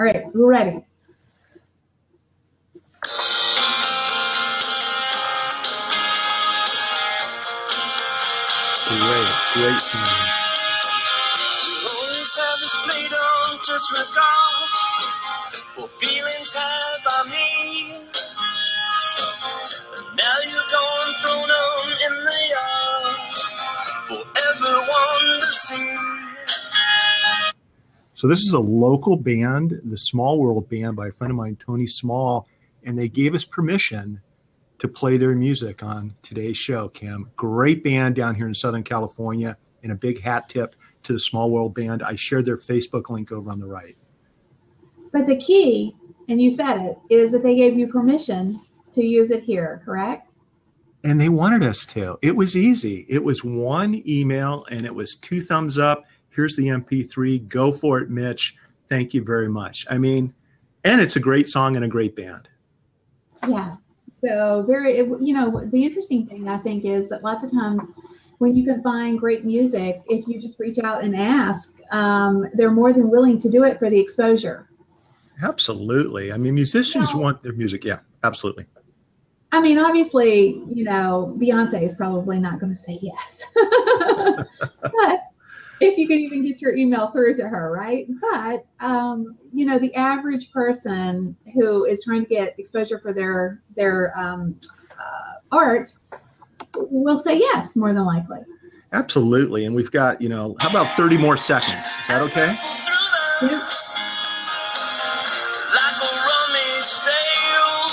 All right, we're ready. Great song. Always have displayed on disregard for feelings had by me. And now you're gone, thrown on in the yard for everyone to see. So this is a local band, the Small World Band by a friend of mine, Tony Small, and they gave us permission to play their music on today's show, Kim. Great band down here in Southern California, and a big hat tip to the Small World Band. I shared their Facebook link over on the right. But the key, and you said it, is that they gave you permission to use it here, correct? And they wanted us to. It was easy. It was one email, and it was 2 thumbs up. Here's the MP3. Go for it, Mitch. Thank you very much. I mean, and it's a great song and a great band. Yeah. So the interesting thing I think is that lots of times when you can find great music, if you just reach out and ask, they're more than willing to do it for the exposure. Absolutely. I mean, musicians want their music. Yeah, absolutely. I mean, obviously, Beyonce is probably not going to say yes. But if you could even get your email through to her, right? But, the average person who is trying to get exposure for their art will say yes, more than likely. Absolutely. And we've got, how about 30 more seconds? Is that okay? Yeah. Like a rummage sale,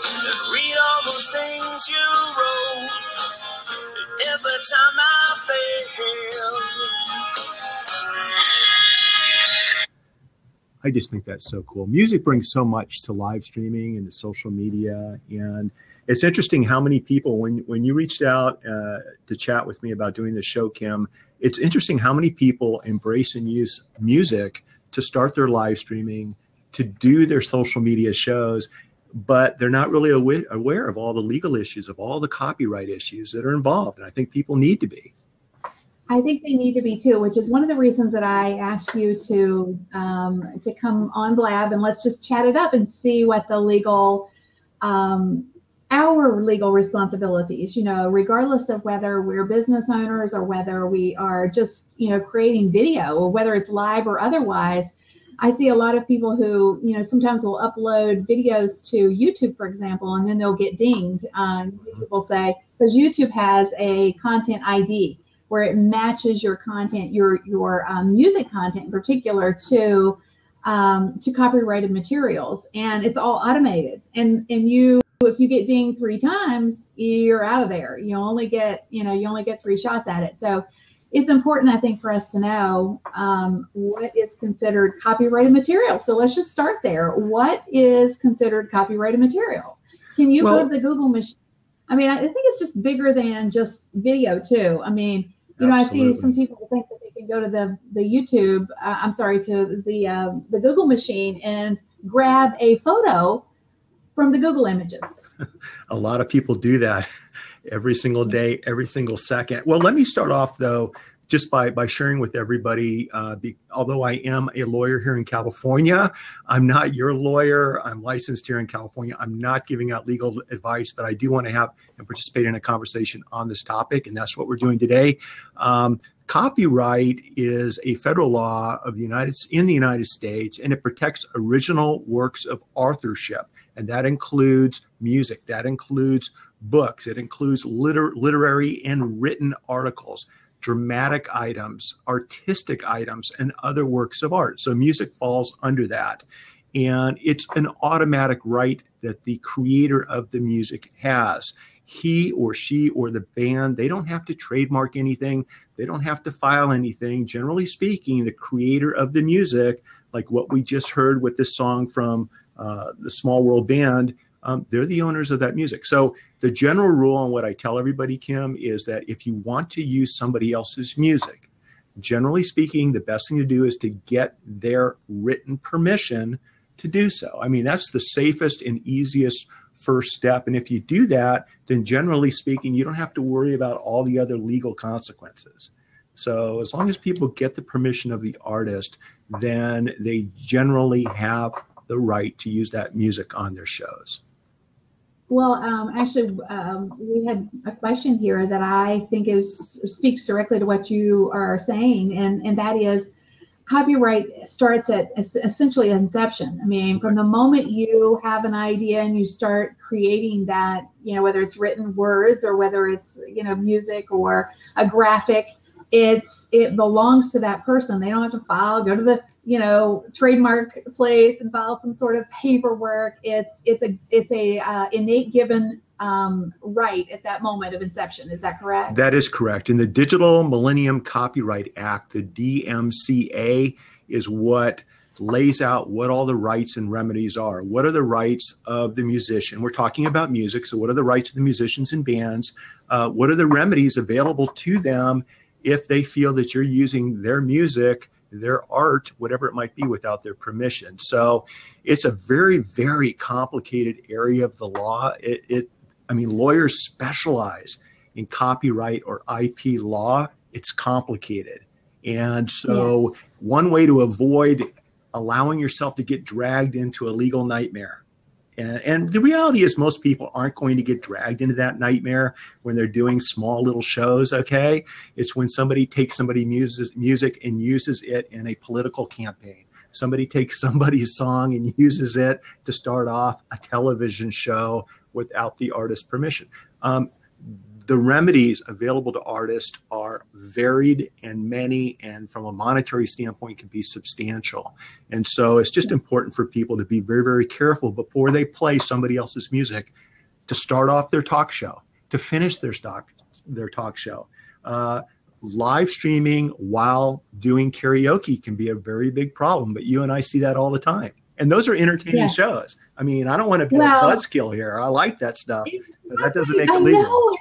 and read all those things you wrote. Every time I failed. I just think that's so cool. Music brings so much to live streaming and to social media. And it's interesting how many people, when you reached out to chat with me about doing the show, Kim, it's interesting how many people embrace and use music to start their live streaming, to do their social media shows, but they're not really aware of all the legal issues, of all the copyright issues that are involved. And I think people need to be. I think they need to be too, which is one of the reasons that I asked you to come on Blab and let's just chat it up and see what the legal, our legal responsibilities, regardless of whether we're business owners or whether we are just, creating video or whether it's live or otherwise. I see a lot of people who, sometimes will upload videos to YouTube, for example, and then they'll get dinged. People say, because YouTube has a content ID where it matches your content, your music content in particular, to copyrighted materials, and it's all automated. And if you get dinged 3 times, you're out of there. You only get 3 shots at it. So it's important, I think, for us to know what is considered copyrighted material. So let's just start there. What is considered copyrighted material? Can you go to the Google machine? I mean, I think it's just bigger than just video too. I mean, Absolutely. I see some people think that they can go to the YouTube, to the Google machine and grab a photo from the Google images. A lot of people do that every single day, every single second. Well, let me start off, though, just by sharing with everybody, although I am a lawyer here in California, I'm not your lawyer. I'm licensed here in California. I'm not giving out legal advice, but I do want to have and participate in a conversation on this topic, and that's what we're doing today. Copyright is a federal law in the United States, and it protects original works of authorship, and that includes music, that includes books, it includes literary and written articles, dramatic items, artistic items, and other works of art. So music falls under that. And it's an automatic right that the creator of the music has. He or she or the band, they don't have to trademark anything. They don't have to file anything. Generally speaking, the creator of the music, like what we just heard with this song from the Small World Band, they're the owners of that music. So the general rule on what I tell everybody, Kim, is that if you want to use somebody else's music, generally speaking, the best thing to do is to get their written permission to do so. I mean, that's the safest and easiest first step. And if you do that, then generally speaking, you don't have to worry about all the other legal consequences. So as long as people get the permission of the artist, then they generally have the right to use that music on their shows. Well, actually, we had a question here that I think speaks directly to what you are saying, and that is, copyright starts at essentially inception. I mean, from the moment you have an idea and you start creating that, whether it's written words or whether it's, music or a graphic, it belongs to that person. They don't have to go to the, trademark place and file some sort of paperwork. It's a innate given right at that moment of inception. Is that correct? That is correct. In the Digital Millennium Copyright Act, the DMCA is what lays out what all the rights and remedies are. What are the rights of the musician? We're talking about music, so what are the rights of the musicians and bands? What are the remedies available to them if they feel that you're using their music, their art, whatever it might be, without their permission? So it's a very, very complicated area of the law. Lawyers specialize in copyright or IP law. It's complicated. And so one way to avoid allowing yourself to get dragged into a legal nightmare. And the reality is most people aren't going to get dragged into that nightmare when they're doing small little shows, okay? It's when somebody takes somebody's music and uses it in a political campaign. Somebody takes somebody's song and uses it to start off a television show without the artist's permission. The remedies available to artists are varied and many, and from a monetary standpoint can be substantial. And so it's just important for people to be very, very careful before they play somebody else's music to start off their talk show, to finish their talk show. Live streaming while doing karaoke can be a very big problem, but you and I see that all the time. And those are entertaining shows. I mean, I don't want to be a buzzkill here. I like that stuff, but that doesn't make it legal.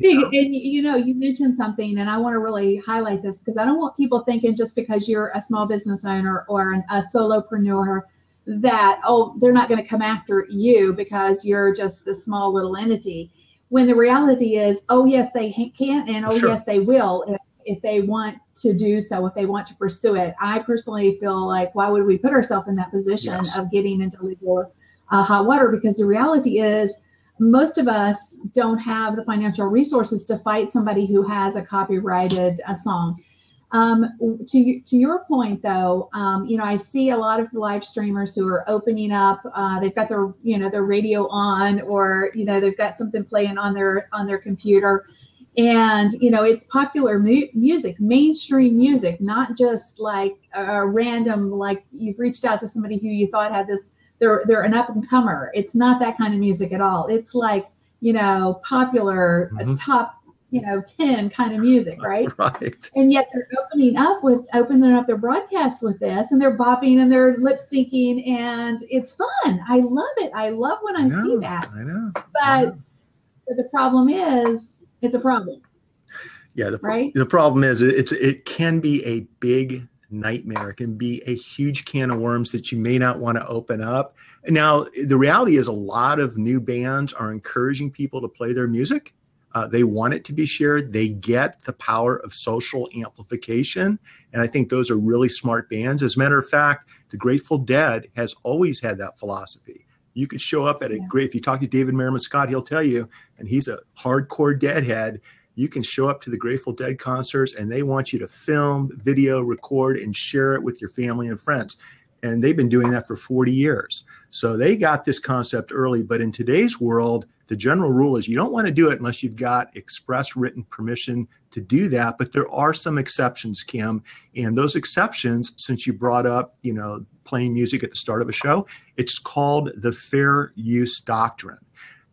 And you mentioned something, and I want to really highlight this because I don't want people thinking just because you're a small business owner or a solopreneur that, they're not going to come after you because you're just this small little entity. When the reality is, yes, they can, and yes, they will if they want to do so, if they want to pursue it. I personally feel like, why would we put ourselves in that position of getting into legal hot water? Because the reality is, most of us don't have the financial resources to fight somebody who has a copyrighted song. To your point, though, I see a lot of live streamers who are opening up. They've got their their radio on, or they've got something playing on their computer, and it's popular music, mainstream music, not just like a random, like you've reached out to somebody who you thought had this. They're an up-and-comer. It's not that kind of music at all. It's like, popular, top, 10 kind of music, right? Right. And yet they're opening up their broadcasts with this, and they're bopping and they're lip syncing, and it's fun. I love it. I love when I see that. I know. But the problem is, it's a problem. Yeah. Right? The problem is it can be a big nightmare. It can be a huge can of worms that you may not want to open up. Now, the reality is a lot of new bands are encouraging people to play their music. They want it to be shared. They get the power of social amplification. And I think those are really smart bands. As a matter of fact, the Grateful Dead has always had that philosophy. You could show up at if you talk to David Merriman Scott, he'll tell you, and he's a hardcore Deadhead, you can show up to the Grateful Dead concerts and they want you to film, video, record, and share it with your family and friends. And they've been doing that for 40 years. So they got this concept early. But in today's world, the general rule is you don't want to do it unless you've got express written permission to do that. But there are some exceptions, Kim. And those exceptions, since you brought up, playing music at the start of a show, it's called the Fair Use Doctrine.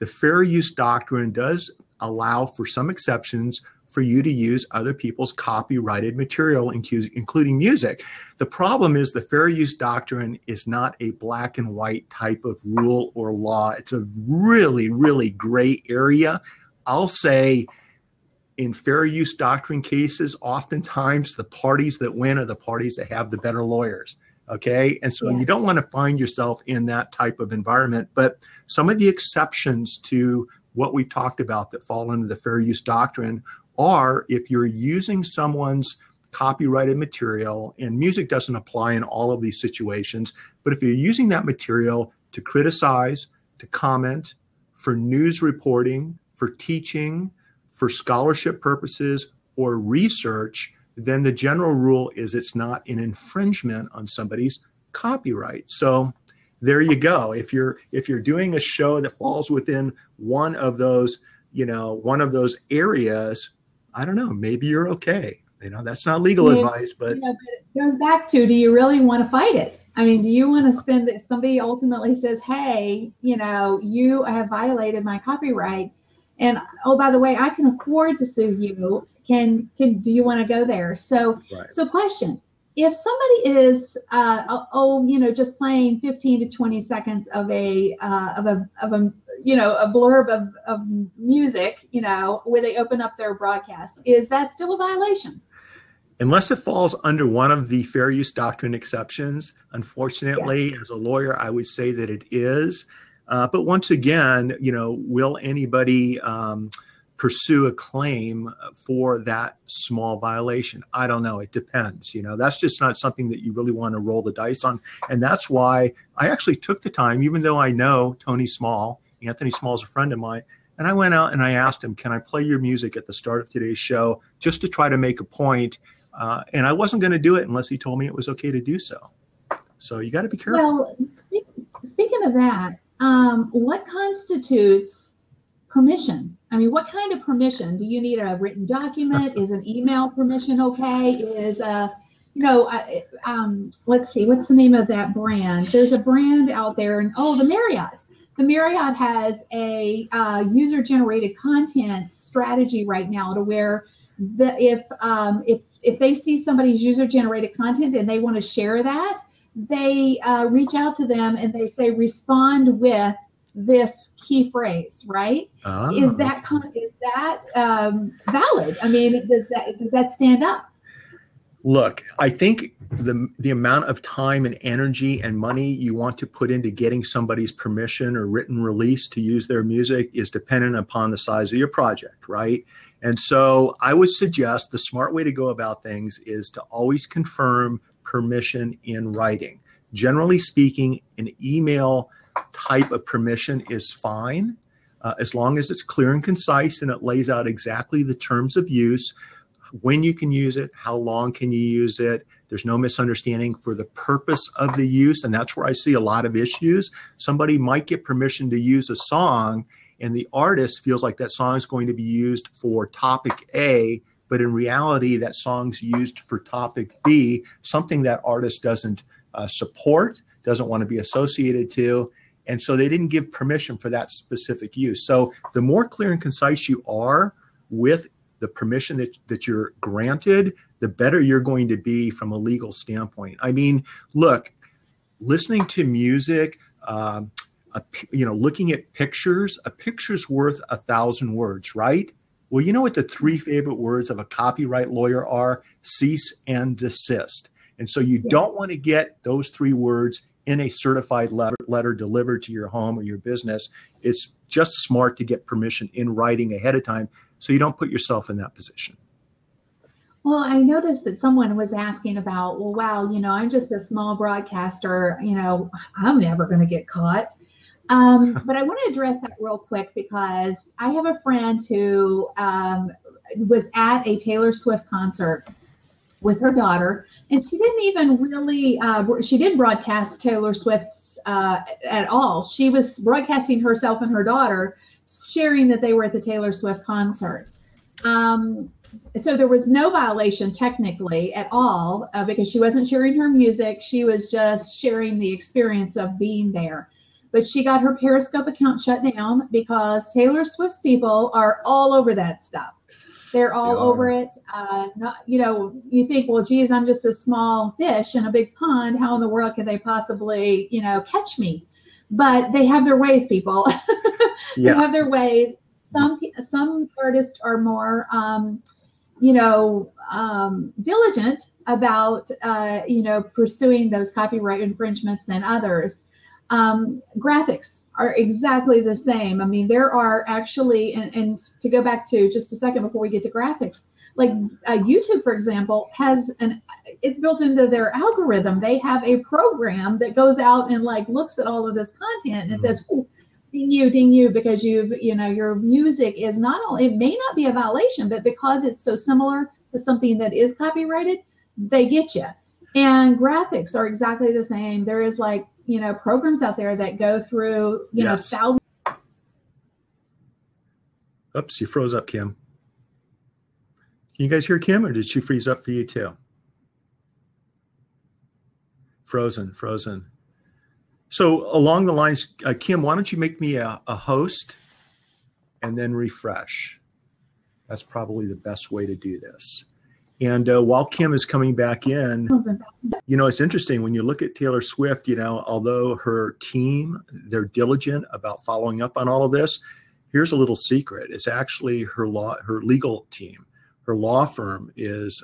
The Fair Use Doctrine does allow for some exceptions for you to use other people's copyrighted material, including music. The problem is the Fair Use Doctrine is not a black and white type of rule or law. It's a really, really gray area. I'll say in Fair Use Doctrine cases, oftentimes the parties that win are the parties that have the better lawyers. Okay. And so you don't want to find yourself in that type of environment. But some of the exceptions to what we've talked about that fall under the Fair Use Doctrine are if you're using someone's copyrighted material, and music doesn't apply in all of these situations, but if you're using that material to criticize, to comment, for news reporting, for teaching, for scholarship purposes, or research, then the general rule is it's not an infringement on somebody's copyright. So there you go. If you're doing a show that falls within one of those, one of those areas, I don't know, maybe you're okay. That's not legal advice, but but it goes back to, do you really want to fight it? I mean, do you want to spend it? Somebody ultimately says, hey, you have violated my copyright, and oh, by the way, I can afford to sue you. Do you want to go there? So, right. So question: if somebody is, just playing 15 to 20 seconds of a blurb of music, where they open up their broadcast, is that still a violation? Unless it falls under one of the fair use doctrine exceptions, unfortunately, as a lawyer, I would say that it is. But once again, will anybody pursue a claim for that small violation? I don't know. It depends. That's just not something that you really want to roll the dice on. And that's why I actually took the time, even though I know Tony Small, Anthony Small is a friend of mine, and I went out and I asked him, can I play your music at the start of today's show, just to try to make a point? And I wasn't going to do it unless he told me it was okay to do so. So you got to be careful. Well, speaking of that, what constitutes permission? I mean, what kind of permission? Do you need a written document? Is an email permission okay? Is let's see, what's the name of that brand? There's a brand out there, and the Marriott. The Marriott has a user-generated content strategy right now, to where if they see somebody's user-generated content and they want to share that, they reach out to them and they say, respond with this key phrase, right? Is that valid? I mean, does that stand up? Look, I think the amount of time and energy and money you want to put into getting somebody's permission or written release to use their music is dependent upon the size of your project, right? And so I would suggest the smart way to go about things is to always confirm permission in writing. Generally speaking, an email type of permission is fine, as long as it's clear and concise and it lays out exactly the terms of use, when you can use it, how long can you use it. There's no misunderstanding for the purpose of the use, and that's where I see a lot of issues. Somebody might get permission to use a song, and the artist feels like that song is going to be used for topic A, but in reality, that song's used for topic B, something that artist doesn't support, doesn't want to be associated to, and so they didn't give permission for that specific use. So the more clear and concise you are with the permission that you're granted, the better you're going to be from a legal standpoint. I mean, look, listening to music, looking at pictures, a picture's worth 1,000 words, right? Well, you know what the 3 favorite words of a copyright lawyer are? Cease and desist. And so you don't want to get those 3 words in a certified letter delivered to your home or your business. It's just smart to get permission in writing ahead of time so you don't put yourself in that position. Well, I noticed that someone was asking about, well, wow, I'm just a small broadcaster, I'm never going to get caught. But I want to address that real quick, because I have a friend who was at a Taylor Swift concert with her daughter, and she didn't even really, she didn't broadcast Taylor Swift's at all. She was broadcasting herself and her daughter, sharing that they were at the Taylor Swift concert. So there was no violation technically at all, because she wasn't sharing her music. She was just sharing the experience of being there. But she got her Periscope account shut down because Taylor Swift's people are all over that stuff. They're all over it. You think, well, geez, I'm just a small fish in a big pond. How in the world could they possibly, catch me? But they have their ways, people. They have their ways. Some artists are more, diligent about, pursuing those copyright infringements than others. Graphics are exactly the same. I mean, there are actually, and to go back to just a second before we get to graphics, like YouTube, for example, it's built into their algorithm. They have a program that goes out and like looks at all of this content and it says, oh, ding you, because your music is not only, it may not be a violation, but because it's so similar to something that is copyrighted, they get you. And graphics are exactly the same. There is like, programs out there that go through, Yes. thousands. Oops, you froze up, Kim. Can you guys hear Kim, or did she freeze up for you too? Frozen. So along the lines, Kim, why don't you make me a host and then refresh? That's probably the best way to do this. And while Kim is coming back in, it's interesting when you look at Taylor Swift, although her team, they're diligent about following up on all of this, here's a little secret. It's actually her legal team. Her law firm is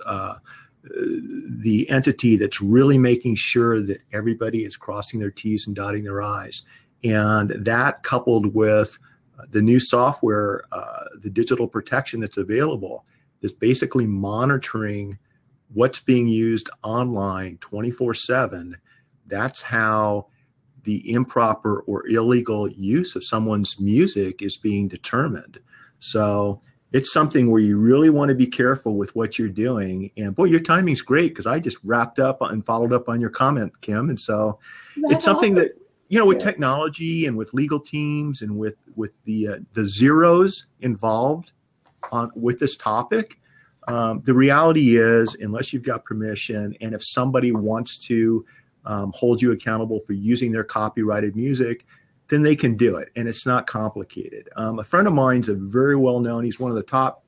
the entity that's really making sure that everybody is crossing their T's and dotting their I's. And that, coupled with the new software, the digital protection that's available, is basically monitoring what's being used online 24/7. That's how the improper or illegal use of someone's music is being determined. So it's something where you really want to be careful with what you're doing. And boy, your timing's great, because I just wrapped up and followed up on your comment, Kim. And so it's something that, with technology and with legal teams and with the zeros involved with this topic, the reality is, unless you've got permission, and if somebody wants to hold you accountable for using their copyrighted music, then they can do it, and it's not complicated. A friend of mine's a very well-known, he's one of the top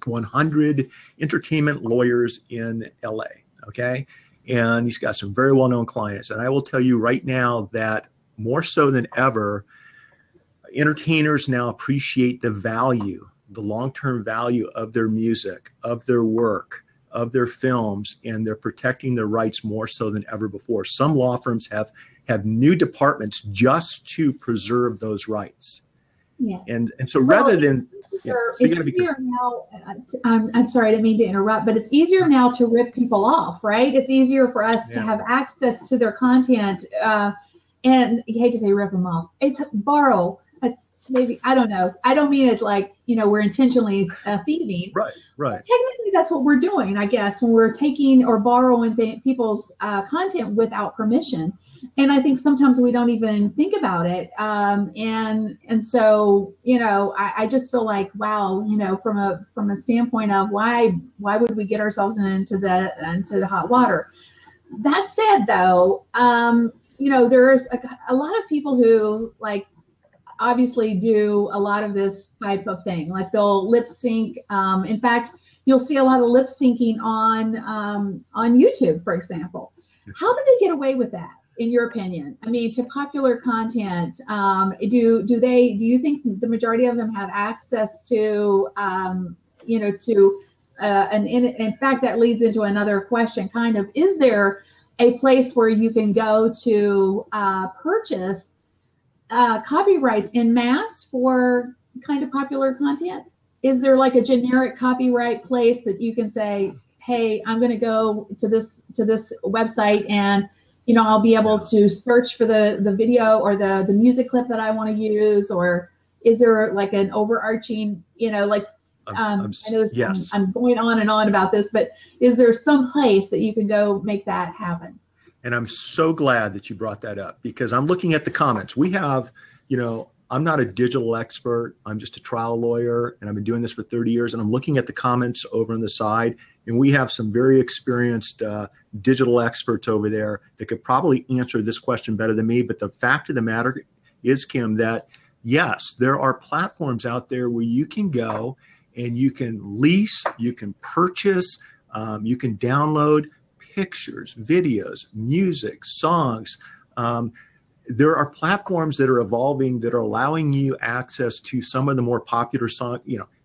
100 entertainment lawyers in LA, okay? And he's got some very well-known clients. And I will tell you right now that more so than ever, entertainers now appreciate the value, the long-term value of their music, of their work, of their films, and they're protecting their rights more so than ever before. Some law firms have new departments just to preserve those rights. Yeah. And so rather than, it's easier now. I'm sorry, I didn't mean to interrupt, but it's easier now to rip people off, right? It's easier for us to have access to their content, and you hate to say rip them off. It's borrow. It's maybe, I don't know. I don't mean it like, we're intentionally thieving. Right. But technically, that's what we're doing, I guess, when we're taking or borrowing people's content without permission. And I think sometimes we don't even think about it. And so, I just feel like, wow, from a standpoint of why would we get ourselves into the hot water? That said, though, there's a lot of people who obviously do a lot of this type of thing. Like they'll lip sync. In fact, you'll see a lot of lip syncing on YouTube, for example. How do they get away with that, in your opinion? I mean, to popular content, do you think the majority of them have access to, and in fact, that leads into another question, kind of, is there a place where you can go to purchase copyrights en masse for kind of popular content? Is there like a generic copyright place that you can say, hey, I'm going to go to this website and I'll be able to search for the video or the music clip that I want to use? Or is there like an overarching, I know this, I'm going on and on about this, but is there some place that you can go make that happen? And I'm so glad that you brought that up, because I'm looking at the comments. We have, I'm not a digital expert. I'm just a trial lawyer, and I've been doing this for 30 years. And I'm looking at the comments over on the side, and we have some very experienced digital experts over there that could probably answer this question better than me. But the fact of the matter is, Kim, that yes, there are platforms out there where you can go and you can lease, you can purchase, you can download pictures, videos, music, songs. There are platforms that are evolving that are allowing you access to some of the more popular songs,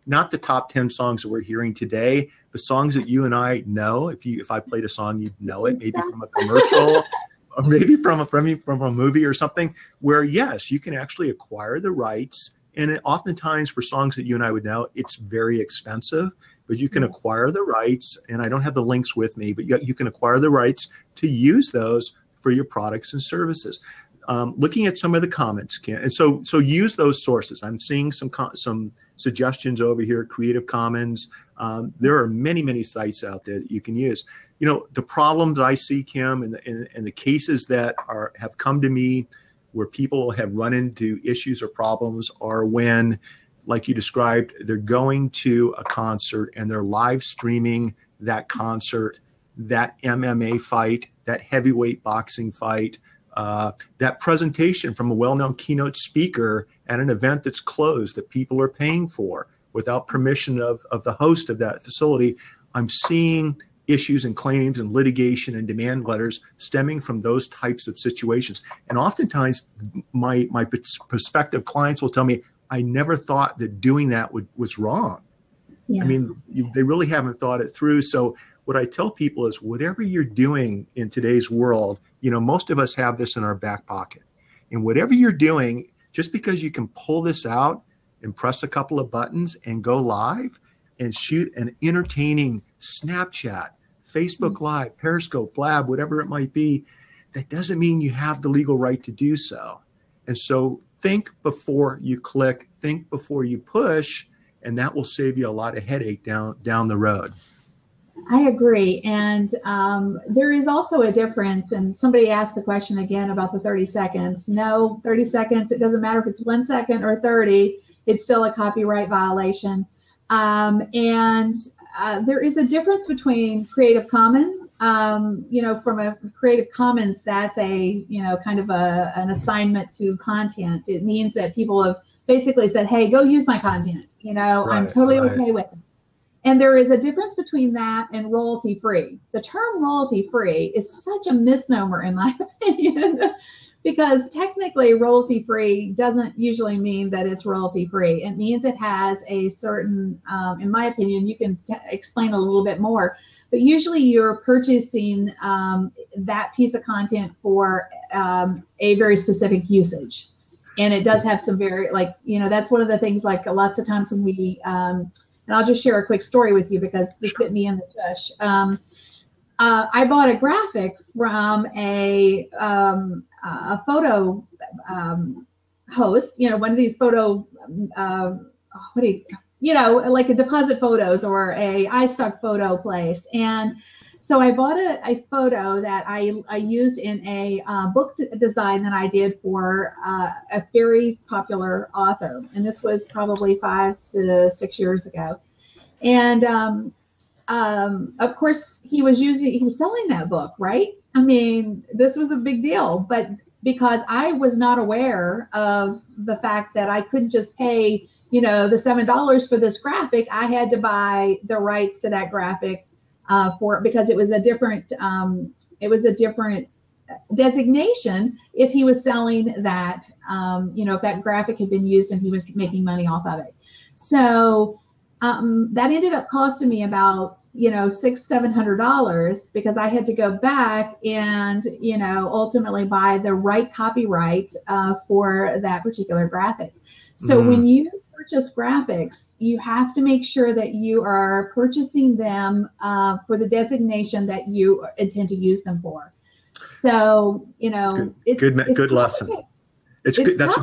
not the top 10 songs that we're hearing today, the songs that you and I know. If I played a song, you'd know it, maybe from a commercial or maybe from a movie or something, where yes, you can actually acquire the rights. And oftentimes for songs that you and I would know, it's very expensive. but you can acquire the rights, and I don't have the links with me, but you can acquire the rights to use those for your products and services. Looking at some of the comments, Ken, and so use those sources. I'm seeing some suggestions over here, Creative Commons. There are many sites out there that you can use. You know, the problem that I see, Kim, and the cases that have come to me where people have run into issues or problems are when, like you described, they're going to a concert and they're live streaming that concert, that MMA fight, that heavyweight boxing fight, that presentation from a well-known keynote speaker at an event that's closed that people are paying for without permission of the host of that facility. I'm seeing issues and claims and litigation and demand letters stemming from those types of situations. And oftentimes my prospective clients will tell me, I never thought that doing that was wrong. Yeah. I mean, they really haven't thought it through. So what I tell people is whatever you're doing in today's world, you know, most of us have this in our back pocket. And whatever you're doing, just because you can pull this out and press a couple of buttons and go live and shoot an entertaining Snapchat, Facebook Live, Periscope, Blab, whatever it might be, that doesn't mean you have the legal right to do so. And so think before you click, think before you push, and that will save you a lot of headache down the road. I agree. And there is also a difference. And somebody asked the question again about the 30 seconds. No, 30 seconds, it doesn't matter if it's 1 second or 30, it's still a copyright violation. There is a difference between Creative Commons. You know, from a Creative Commons, that's a, you know, kind of an assignment to content. It means that people have basically said, hey, go use my content. You know, I'm totally okay with it. And there is a difference between that and royalty free. The term royalty free is such a misnomer in my opinion, because technically royalty free doesn't usually mean that it's royalty free. It means it has a certain, in my opinion, you can explain a little bit more, but usually you're purchasing that piece of content for a very specific usage. And it does have some very, like, you know, that's one of the things, like lots of times when we, and I'll just share a quick story with you because this bit me in the tush. I bought a graphic from a photo host, you know, one of these photo, you know, like a Deposit Photos or a iStock photo place. And so I bought a photo that I used in a book design that I did for a very popular author. And this was probably 5 to 6 years ago. And of course, he was selling that book, right? I mean, this was a big deal. But because I was not aware of the fact that I couldn't just pay, you know, the $7 for this graphic, I had to buy the rights to that graphic because it was a different designation if he was selling that, you know, if that graphic had been used and he was making money off of it. So that ended up costing me about, you know, $600-700 because I had to go back and, you know, ultimately buy the right copyright for that particular graphic. So when you purchase graphics, you have to make sure that you are purchasing them for the designation that you intend to use them for. So, you know, good lesson. It's good. That's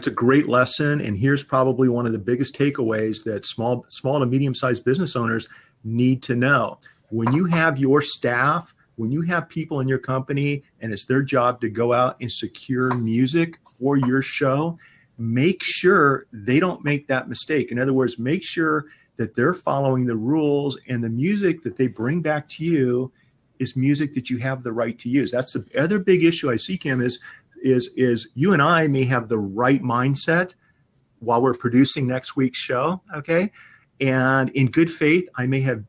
a great lesson. And here's probably one of the biggest takeaways that small to medium-sized business owners need to know. When you have your staff, when you have people in your company and it's their job to go out and secure music for your show, make sure they don't make that mistake. In other words, make sure that they're following the rules and the music that they bring back to you is music that you have the right to use. That's the other big issue I see, Kim, is you and I may have the right mindset while we're producing next week's show, okay? And in good faith, I may have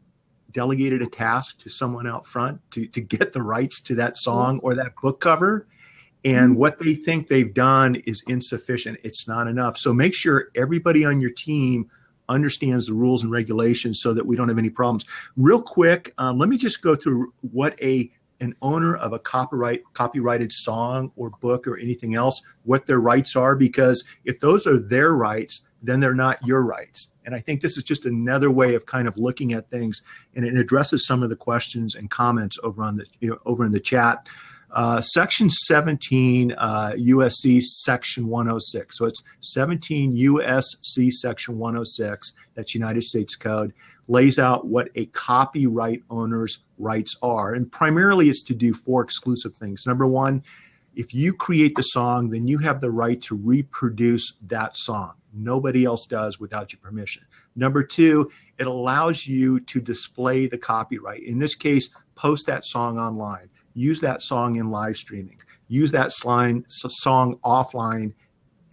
delegated a task to someone out front to get the rights to that song or that book cover. And what they think they've done is insufficient. It's not enough. So make sure everybody on your team understands the rules and regulations so that we don't have any problems. Real quick, let me just go through what an an owner of a copyrighted song or book or anything else what their rights are, because if those are their rights, then they're not your rights. And I think this is just another way of kind of looking at things, and it addresses some of the questions and comments over on the over in the chat. Section 17 USC Section 106. So it's 17 USC Section 106, that's United States Code, lays out what a copyright owner's rights are. And primarily it's to do 4 exclusive things. Number 1, if you create the song, then you have the right to reproduce that song. Nobody else does without your permission. Number 2, it allows you to display the copyright. In this case, post that song online. Use that song in live streaming. Use that song offline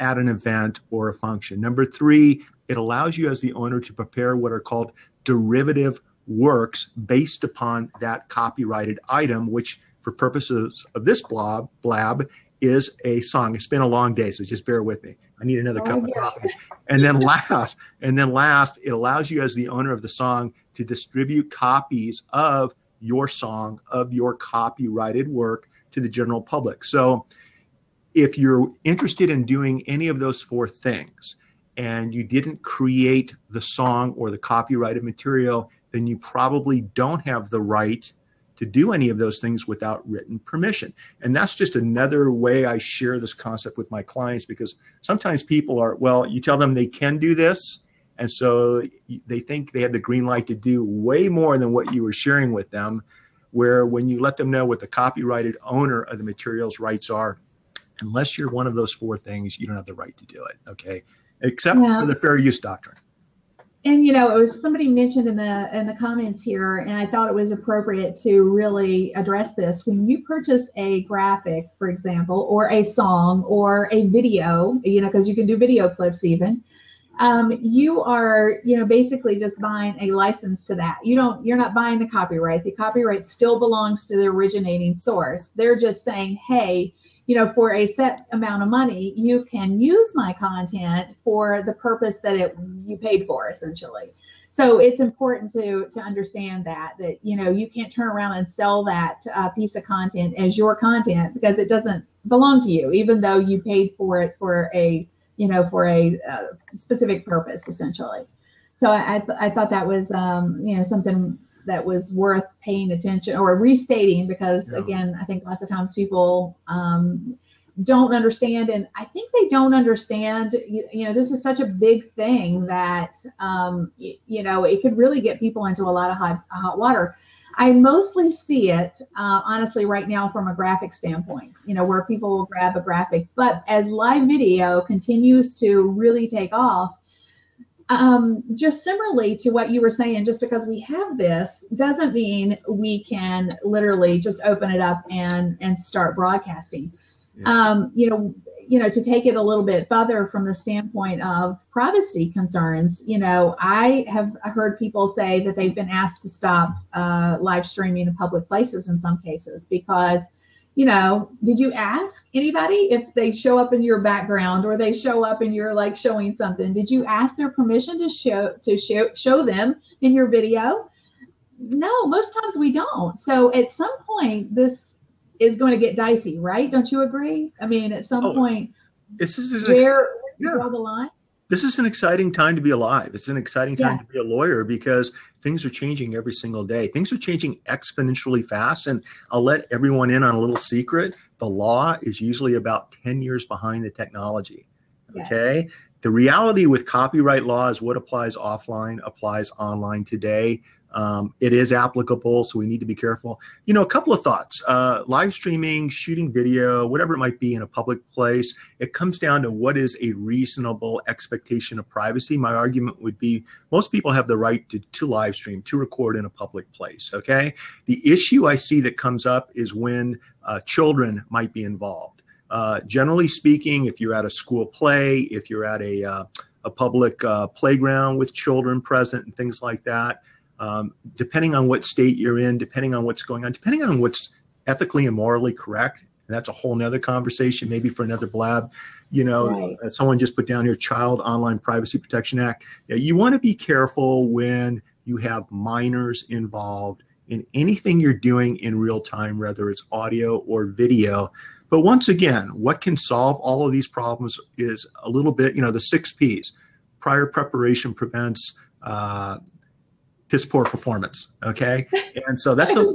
at an event or a function. Number 3, it allows you as the owner to prepare what are called derivative works based upon that copyrighted item, which for purposes of this blab is a song. It's been a long day, so just bear with me. I need another cup of coffee. And then last, it allows you as the owner of the song to distribute copies of your song, of your copyrighted work to the general public. So if you're interested in doing any of those 4 things and you didn't create the song or the copyrighted material, then you probably don't have the right to do any of those things without written permission. And that's just another way I share this concept with my clients, because sometimes people are, well, you tell them they can do this, and so they think they have the green light to do way more than what you were sharing with them, where when you let them know what the copyrighted owner of the material's rights are, unless you're one of those 4 things, you don't have the right to do it, okay? Except for the fair use doctrine. And it was somebody mentioned in the comments here, and I thought it was appropriate to really address this. When you purchase a graphic, for example, or a song or a video, because you can do video clips even, you are, basically just buying a license to that. You're not buying the copyright. The copyright still belongs to the originating source. They're just saying, hey, for a set amount of money, you can use my content for the purpose that you paid for, essentially. So it's important to understand that you can't turn around and sell that piece of content as your content, because it doesn't belong to you, even though you paid for it for a specific purpose, essentially. So I thought that was something that was worth paying attention or restating, because again, I think lots of times people don't understand, and I think they don't understand, this is such a big thing that, it could really get people into a lot of hot water. I mostly see it, honestly, right now from a graphic standpoint, where people will grab a graphic. But as live video continues to really take off, just similarly to what you were saying, just because we have this doesn't mean we can literally just open it up and start broadcasting. Yeah. To take it a little bit further from the standpoint of privacy concerns, I have heard people say that they've been asked to stop live streaming in public places in some cases because, did you ask anybody if they show up in your background or they show up and you're like showing something? Did you ask their permission to show them in your video? No, most times we don't. So at some point, this is going to get dicey, right? Don't you agree? I mean, at some point, where you draw the line? This is an exciting time to be alive. It's an exciting time to be a lawyer, because things are changing every single day. Things are changing exponentially fast. And I'll let everyone in on a little secret. The law is usually about 10 years behind the technology. Okay. The reality with copyright law is what applies offline applies online today. It is applicable, so we need to be careful. A couple of thoughts. Live streaming, shooting video, whatever it might be in a public place, it comes down to what is a reasonable expectation of privacy. My argument would be most people have the right to live stream, to record in a public place, okay? The issue I see that comes up is when children might be involved. Generally speaking, if you're at a school play, if you're at a public playground with children present and things like that, depending on what state you're in, depending on what's going on, depending on what's ethically and morally correct, and that's a whole nother conversation, maybe for another blab. Someone just put down here, Child Online Privacy Protection Act. You want to be careful when you have minors involved in anything you're doing in real time, whether it's audio or video. But once again, what can solve all of these problems is a little bit, the 6 Ps. Prior preparation prevents piss poor performance, okay? And so that's a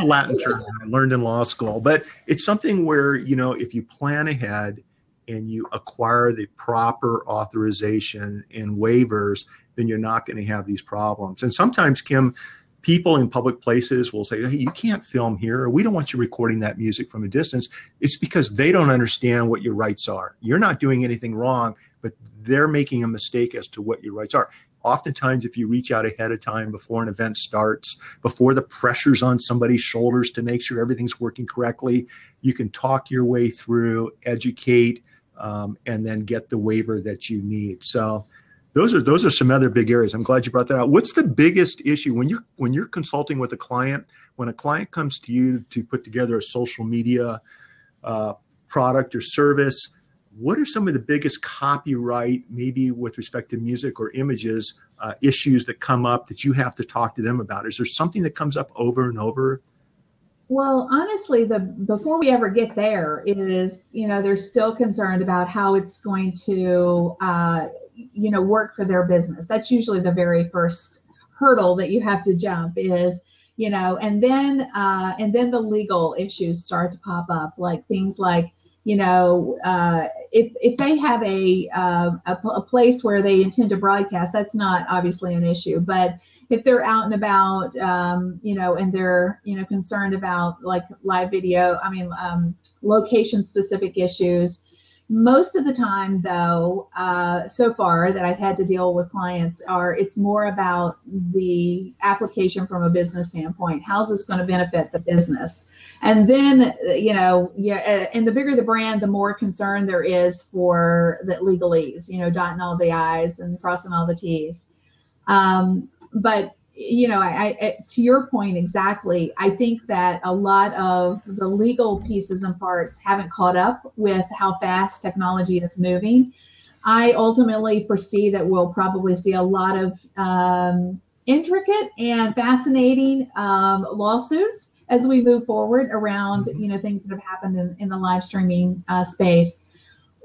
Latin term I learned in law school. But it's something where, if you plan ahead and you acquire the proper authorization and waivers, then you're not going to have these problems. And sometimes, Kim, people in public places will say, hey, you can't film here, or we don't want you recording that music from a distance. It's because they don't understand what your rights are. You're not doing anything wrong, but they're making a mistake as to what your rights are. Oftentimes, if you reach out ahead of time before an event starts, before the pressure's on somebody's shoulders to make sure everything's working correctly, you can talk your way through, educate, and then get the waiver that you need. So those are some other big areas. I'm glad you brought that out. What's the biggest issue when you're consulting with a client? When a client comes to you to put together a social media product or service, what are some of the biggest copyright, maybe with respect to music or images, issues that come up that you have to talk to them about? Is there something that comes up over and over? Well, honestly, before we ever get there, it is, they're still concerned about how it's going to, work for their business. That's usually the very first hurdle that you have to jump is, and then the legal issues start to pop up, like things like, if they have a place where they intend to broadcast, that's not obviously an issue. But if they're out and about, and they're, concerned about like live video, location specific issues. Most of the time, though, so far that I've had to deal with clients it's more about the application from a business standpoint. How's this going to benefit the business? And then, and the bigger the brand, the more concern there is for the legalese, dotting all the I's and crossing all the T's. But, I to your point exactly, I think that a lot of the legal pieces and parts haven't caught up with how fast technology is moving. I ultimately foresee that we'll probably see a lot of intricate and fascinating lawsuits as we move forward around, things that have happened in the live streaming space.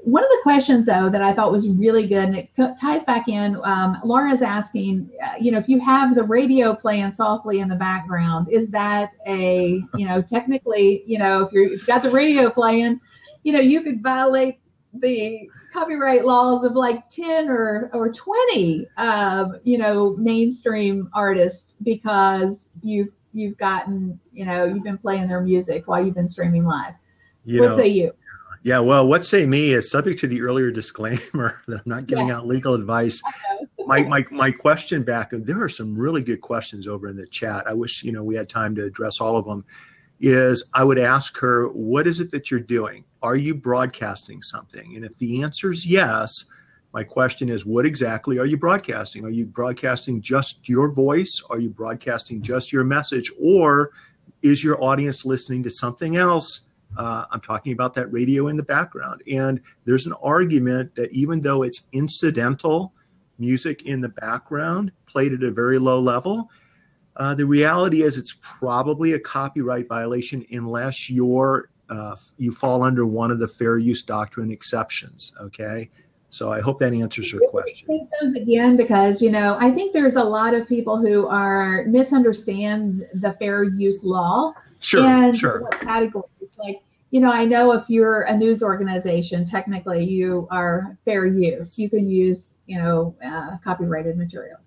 One of the questions, though, that I thought was really good, and it ties back in, Laura's asking, if you have the radio playing softly in the background, is that technically, if you've got the radio playing, you could violate the copyright laws of like 10 or 20, mainstream artists because you've gotten, you've been playing their music while you've been streaming live. What say you? Yeah, well, what say me is subject to the earlier disclaimer that I'm not giving out legal advice. My question back, and there are some really good questions over in the chat. I wish, we had time to address all of them, is I would ask her, what is it that you're doing? Are you broadcasting something? And if the answer is yes, my question is, what exactly are you broadcasting? Are you broadcasting just your voice? Are you broadcasting just your message? Or is your audience listening to something else? I'm talking about that radio in the background. And there's an argument that even though it's incidental music in the background, played at a very low level, the reality is it's probably a copyright violation unless you fall under one of the fair use doctrine exceptions, okay? So I hope that answers your question. Take those again, because, I think there's a lot of people who misunderstand the fair use law. Sure. What categories. Like, I know if you're a news organization, technically you are fair use. You can use, copyrighted materials.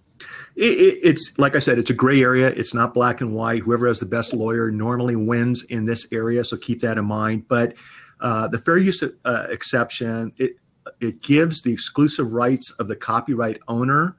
It's like I said, it's a gray area. It's not black and white. Whoever has the best lawyer normally wins in this area, so keep that in mind. But the fair use exception, it gives the exclusive rights of the copyright owner.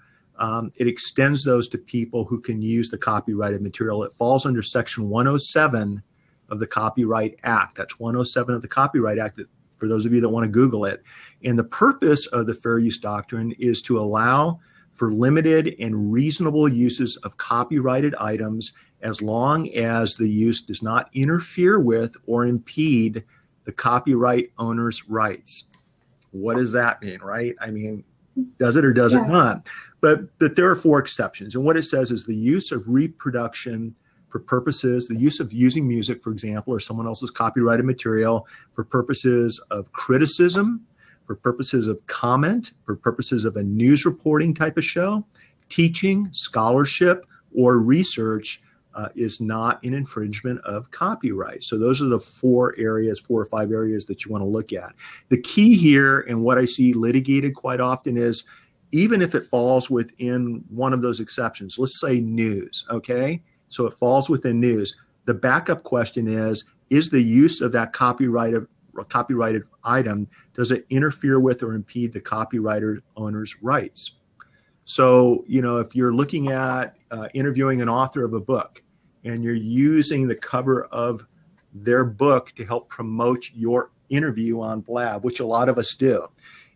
It extends those to people who can use the copyrighted material. It falls under Section 107 of the Copyright Act. That's 107 of the Copyright Act, for those of you that want to Google it. And the purpose of the fair use doctrine is to allow for limited and reasonable uses of copyrighted items as long as the use does not interfere with or impede the copyright owner's rights. What does that mean, right? I mean, does it or does it not? But there are 4 exceptions. And what it says is the use of reproduction for purposes, the use of using music, for example, or someone else's copyrighted material for purposes of criticism, for purposes of comment, for purposes of a news reporting type of show, teaching, scholarship, or research is not an infringement of copyright. So those are the 4 or 5 areas that you want to look at. The key here, and what I see litigated quite often, is even if it falls within one of those exceptions, let's say news, okay? So it falls within news. The backup question is the use of that copyrighted item, does it interfere with or impede the copyright owner's rights? So, if you're looking at interviewing an author of a book and you're using the cover of their book to help promote your interview on Blab, which a lot of us do.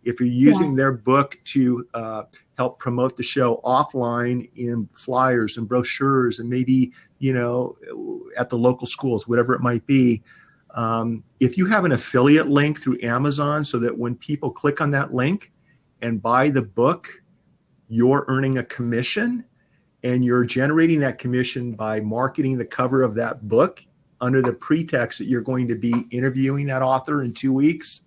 If you're using their book to help promote the show offline in flyers and brochures and maybe, at the local schools, whatever it might be, if you have an affiliate link through Amazon so that when people click on that link and buy the book, you're earning a commission, and you're generating that commission by marketing the cover of that book under the pretext that you're going to be interviewing that author in 2 weeks,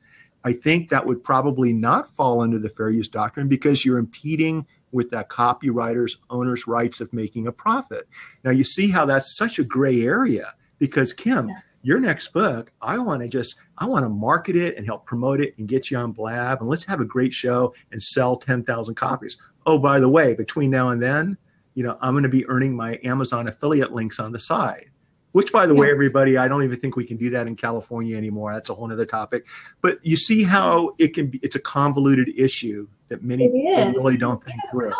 I think that would probably not fall under the fair use doctrine because you're impeding with that copywriter's owner's rights of making a profit. Now, you see how that's such a gray area because, Kim, your next book, I want to market it and help promote it and get you on Blab, and let's have a great show and sell 10,000 copies. Oh, by the way, between now and then, I'm going to be earning my Amazon affiliate links on the side, which, by the way, everybody, I don't even think we can do that in California anymore. That's a whole other topic. But you see how it's a convoluted issue that many people really don't think through.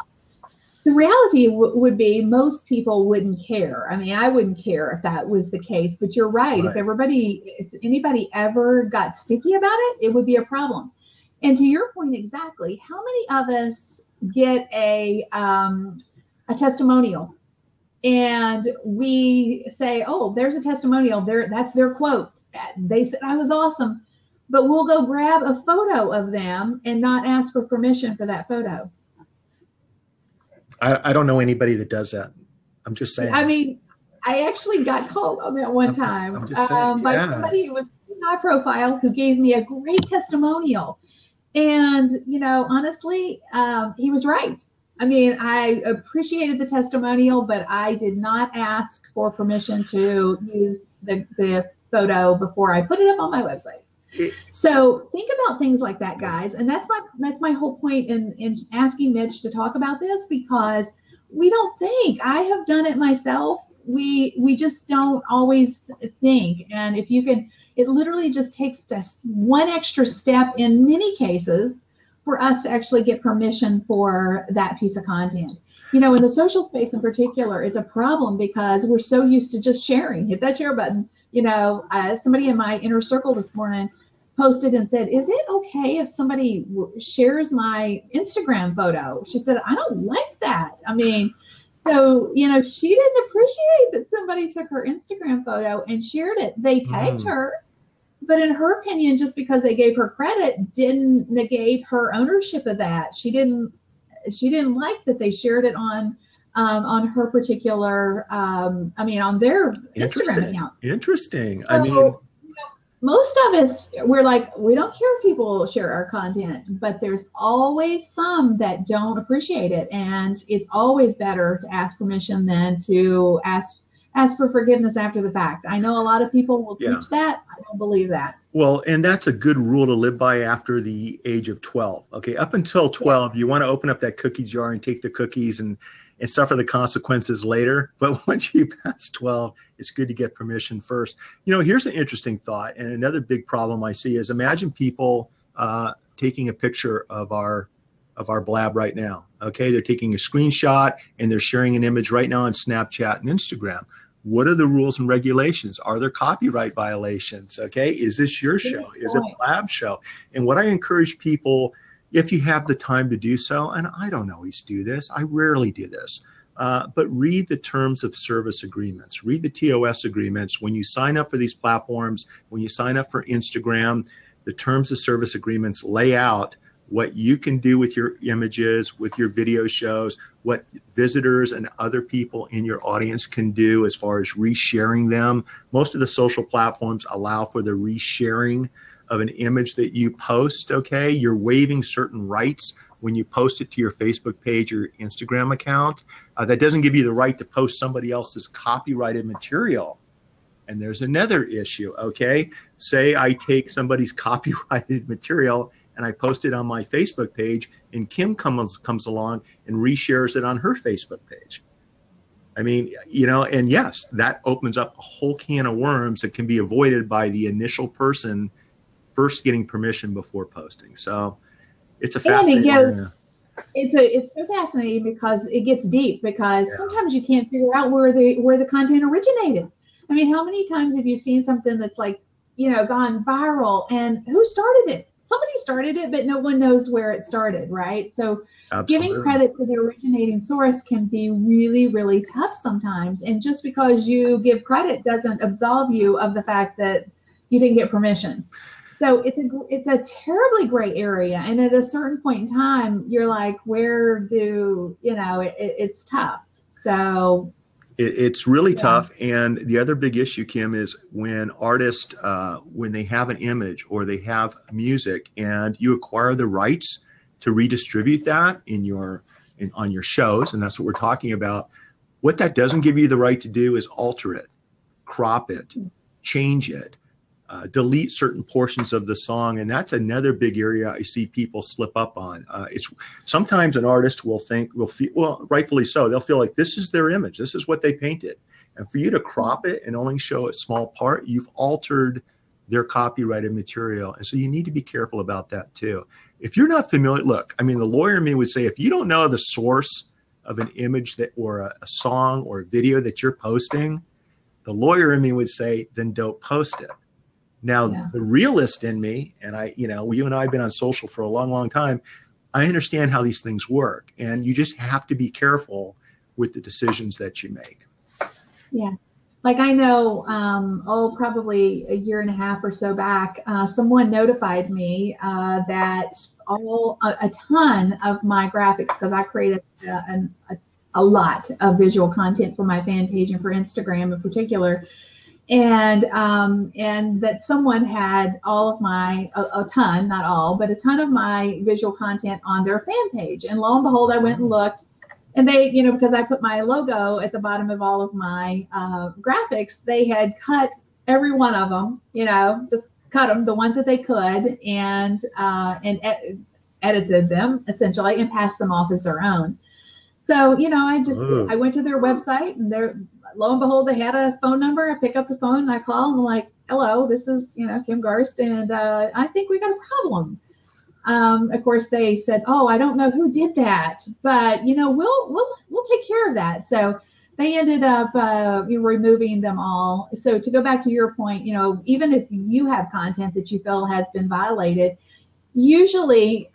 The reality would be most people wouldn't care. I mean, I wouldn't care if that was the case, but you're right. If anybody ever got sticky about it, it would be a problem. And to your point exactly, how many of us get a testimonial and we say, oh, there's a testimonial there, that's their quote, they said I was awesome, but we'll go grab a photo of them and not ask for permission for that photo? I don't know anybody that does that. I'm just saying. I mean, I actually got called on that one time by somebody who was high profile who gave me a great testimonial. And, honestly, he was right. I mean, I appreciated the testimonial, but I did not ask for permission to use the photo before I put it up on my website. So think about things like that, guys. And that's my whole point in asking Mitch to talk about this, because we don't think. I have done it myself. We just don't always think. And if you can, it literally just takes just one extra step in many cases for us to actually get permission for that piece of content. In the social space in particular, it's a problem because we're so used to just sharing. Hit that share button. Somebody in my inner circle this morning posted and said, is it okay if somebody shares my Instagram photo? She said, I don't like that. I mean, so, she didn't appreciate that somebody took her Instagram photo and shared it. They tagged her, but in her opinion, just because they gave her credit didn't negate her ownership of that. She didn't like that they shared it on her particular, on their Instagram account. Interesting. So, most of us, we're like, we don't care if people share our content, but there's always some that don't appreciate it. And it's always better to ask permission than to ask for forgiveness after the fact. I know a lot of people will teach that. I don't believe that. Well, and that's a good rule to live by after the age of 12. Okay, up until 12, you want to open up that cookie jar and take the cookies and suffer the consequences later. But once you pass 12, it's good to get permission first. Here's an interesting thought, and another big problem I see is imagine people taking a picture of our Blab right now. Okay, they're taking a screenshot and they're sharing an image right now on Snapchat and Instagram. What are the rules and regulations? Are there copyright violations? Okay, is this your show? Is it Blab show? And what I encourage people, if you have the time to do so, and I don't always do this, I rarely do this, but read the terms of service agreements. Read the TOS agreements. When you sign up for these platforms, when you sign up for Instagram, the terms of service agreements lay out what you can do with your images, with your video shows, what visitors and other people in your audience can do as far as resharing them. Most of the social platforms allow for the resharing of an image that you post, okay? You're waiving certain rights when you post it to your Facebook page or Instagram account. That doesn't give you the right to post somebody else's copyrighted material. And there's another issue, okay? Say I take somebody's copyrighted material and I post it on my Facebook page, and Kim comes along and reshares it on her Facebook page. I mean, you know, and yes, that opens up a whole can of worms that can be avoided by the initial person first getting permission before posting. So it's a fascinating. It's so fascinating because it gets deep, because sometimes you can't figure out where the content originated. I mean, how many times have you seen something that's like, you know, gone viral, and who started it? Somebody started it, but no one knows where it started, right? So giving credit to the originating source can be really, really tough sometimes. And just because you give credit doesn't absolve you of the fact that you didn't get permission. So it's a terribly gray area. And at a certain point in time, you're like, where do, you know, it's tough. So it's really tough. And the other big issue, Kim, is when artists, when they have an image or they have music and you acquire the rights to redistribute that on your shows, and that's what we're talking about. What that doesn't give you the right to do is alter it, crop it, change it, delete certain portions of the song. And that's another big area I see people slip up on. It's sometimes an artist will feel, well, rightfully so, they'll feel like this is their image, this is what they painted. And for you to crop it and only show a small part, you've altered their copyrighted material. And so you need to be careful about that too. If you're not familiar, look, I mean, the lawyer in me would say, if you don't know the source of an image that, or a song or a video that you're posting, the lawyer in me would say, then don't post it. Now, the realist in me, and you and I have been on social for a long, long time, I understand how these things work. And you just have to be careful with the decisions that you make. Yeah. Like I know, probably a year and a half or so back, someone notified me that a ton of my graphics, because I created a lot of visual content for my fan page and for Instagram in particular, and that someone had all of my, a ton, not all, but a ton of my visual content on their fan page. And lo and behold, I went and looked, and they, you know, because I put my logo at the bottom of all of my graphics, they had cut every one of them, you know, just cut them, the ones that they could, and edited them essentially and passed them off as their own. So, you know, I went to their website, and lo and behold, they had a phone number. I pick up the phone and I call, and I'm like, hello, this is, you know, Kim Garst, and I think we got a problem. Of course, they said, oh, I don't know who did that, but, you know, we'll take care of that. So they ended up removing them all. So to go back to your point, you know, even if you have content that you feel has been violated, usually,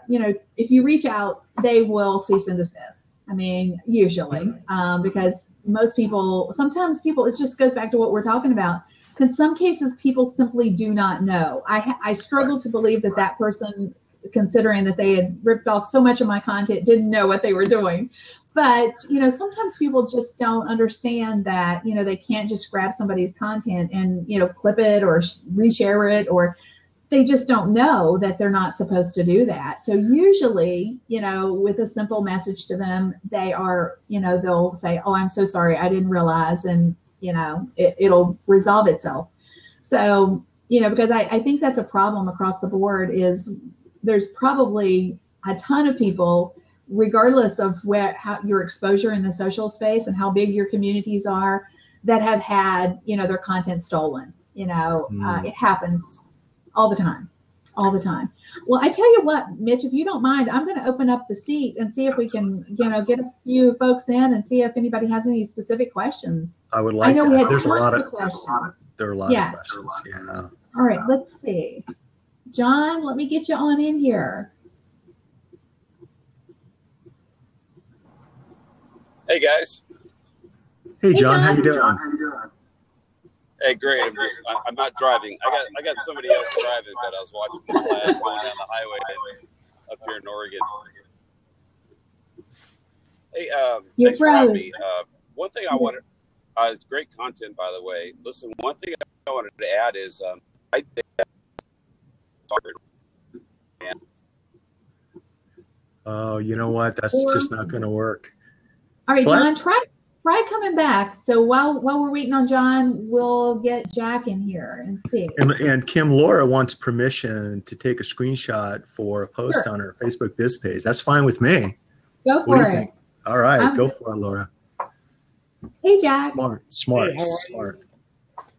you know, if you reach out, they will cease and desist. I mean, usually, because sometimes people, it just goes back to what we're talking about. In some cases, people simply do not know. I struggle to believe that person, considering that they had ripped off so much of my content, didn't know what they were doing. But, you know, sometimes people just don't understand that, you know, they can't just grab somebody's content and, you know, clip it or reshare it, or they just don't know that they're not supposed to do that. So usually, you know, with a simple message to them, they are, you know, they'll say, oh, I'm so sorry, I didn't realize, and, you know, it'll resolve itself. So, you know, because I think that's a problem across the board, is there's probably a ton of people, regardless of how your exposure in the social space and how big your communities are, that have had, you know, their content stolen. You know, it happens all the time. Well, I tell you what, Mitch, if you don't mind, I'm going to open up the seat and see if we can, you know, get a few folks in and see if anybody has any specific questions. I would like. I know we had There's tons a lot of questions. There are a lot of questions. Yeah. All right, let's see. John, let me get you on in here. Hey guys. Hey John, how you doing? Hey, great. I'm not driving. I got somebody else driving, but I was watching the going down the highway. Hey, You're thanks for having froze. me. One thing I wanted, it's great content, by the way. Listen, one thing I wanted to add is I did and Oh, you know what? That's just not going to work. All right, What? John, try coming back. So while we're waiting on John, we'll get Jack in here and see. And Kim, Laura wants permission to take a screenshot for a post Sure. on her Facebook biz page. That's fine with me. Go What do for you it. think? All right, I'm go good. for it, Laura. Hey, Jack. Smart, Hey, how are you? smart.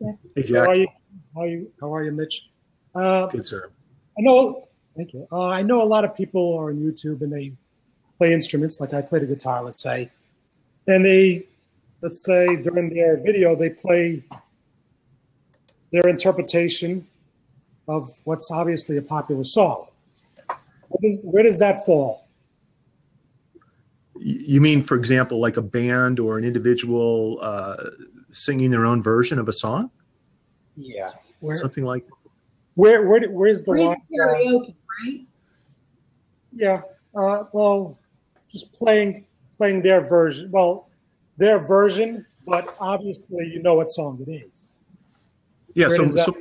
Yeah. Hey, How Jack. are you? How are you, Mitch? Good, sir. I know. Thank you. I know a lot of people are on YouTube and they play instruments. Like I played a guitar, let's say, and they, let's say during their video, they play their interpretation of what's obviously a popular song. Where does that fall? You mean, for example, like a band or an individual singing their own version of a song? Yeah. Something like that? Where's the Or even line? karaoke, right? Yeah. Well, just playing their version. Well, their version, but obviously you know what song it is. Yeah. Where does that-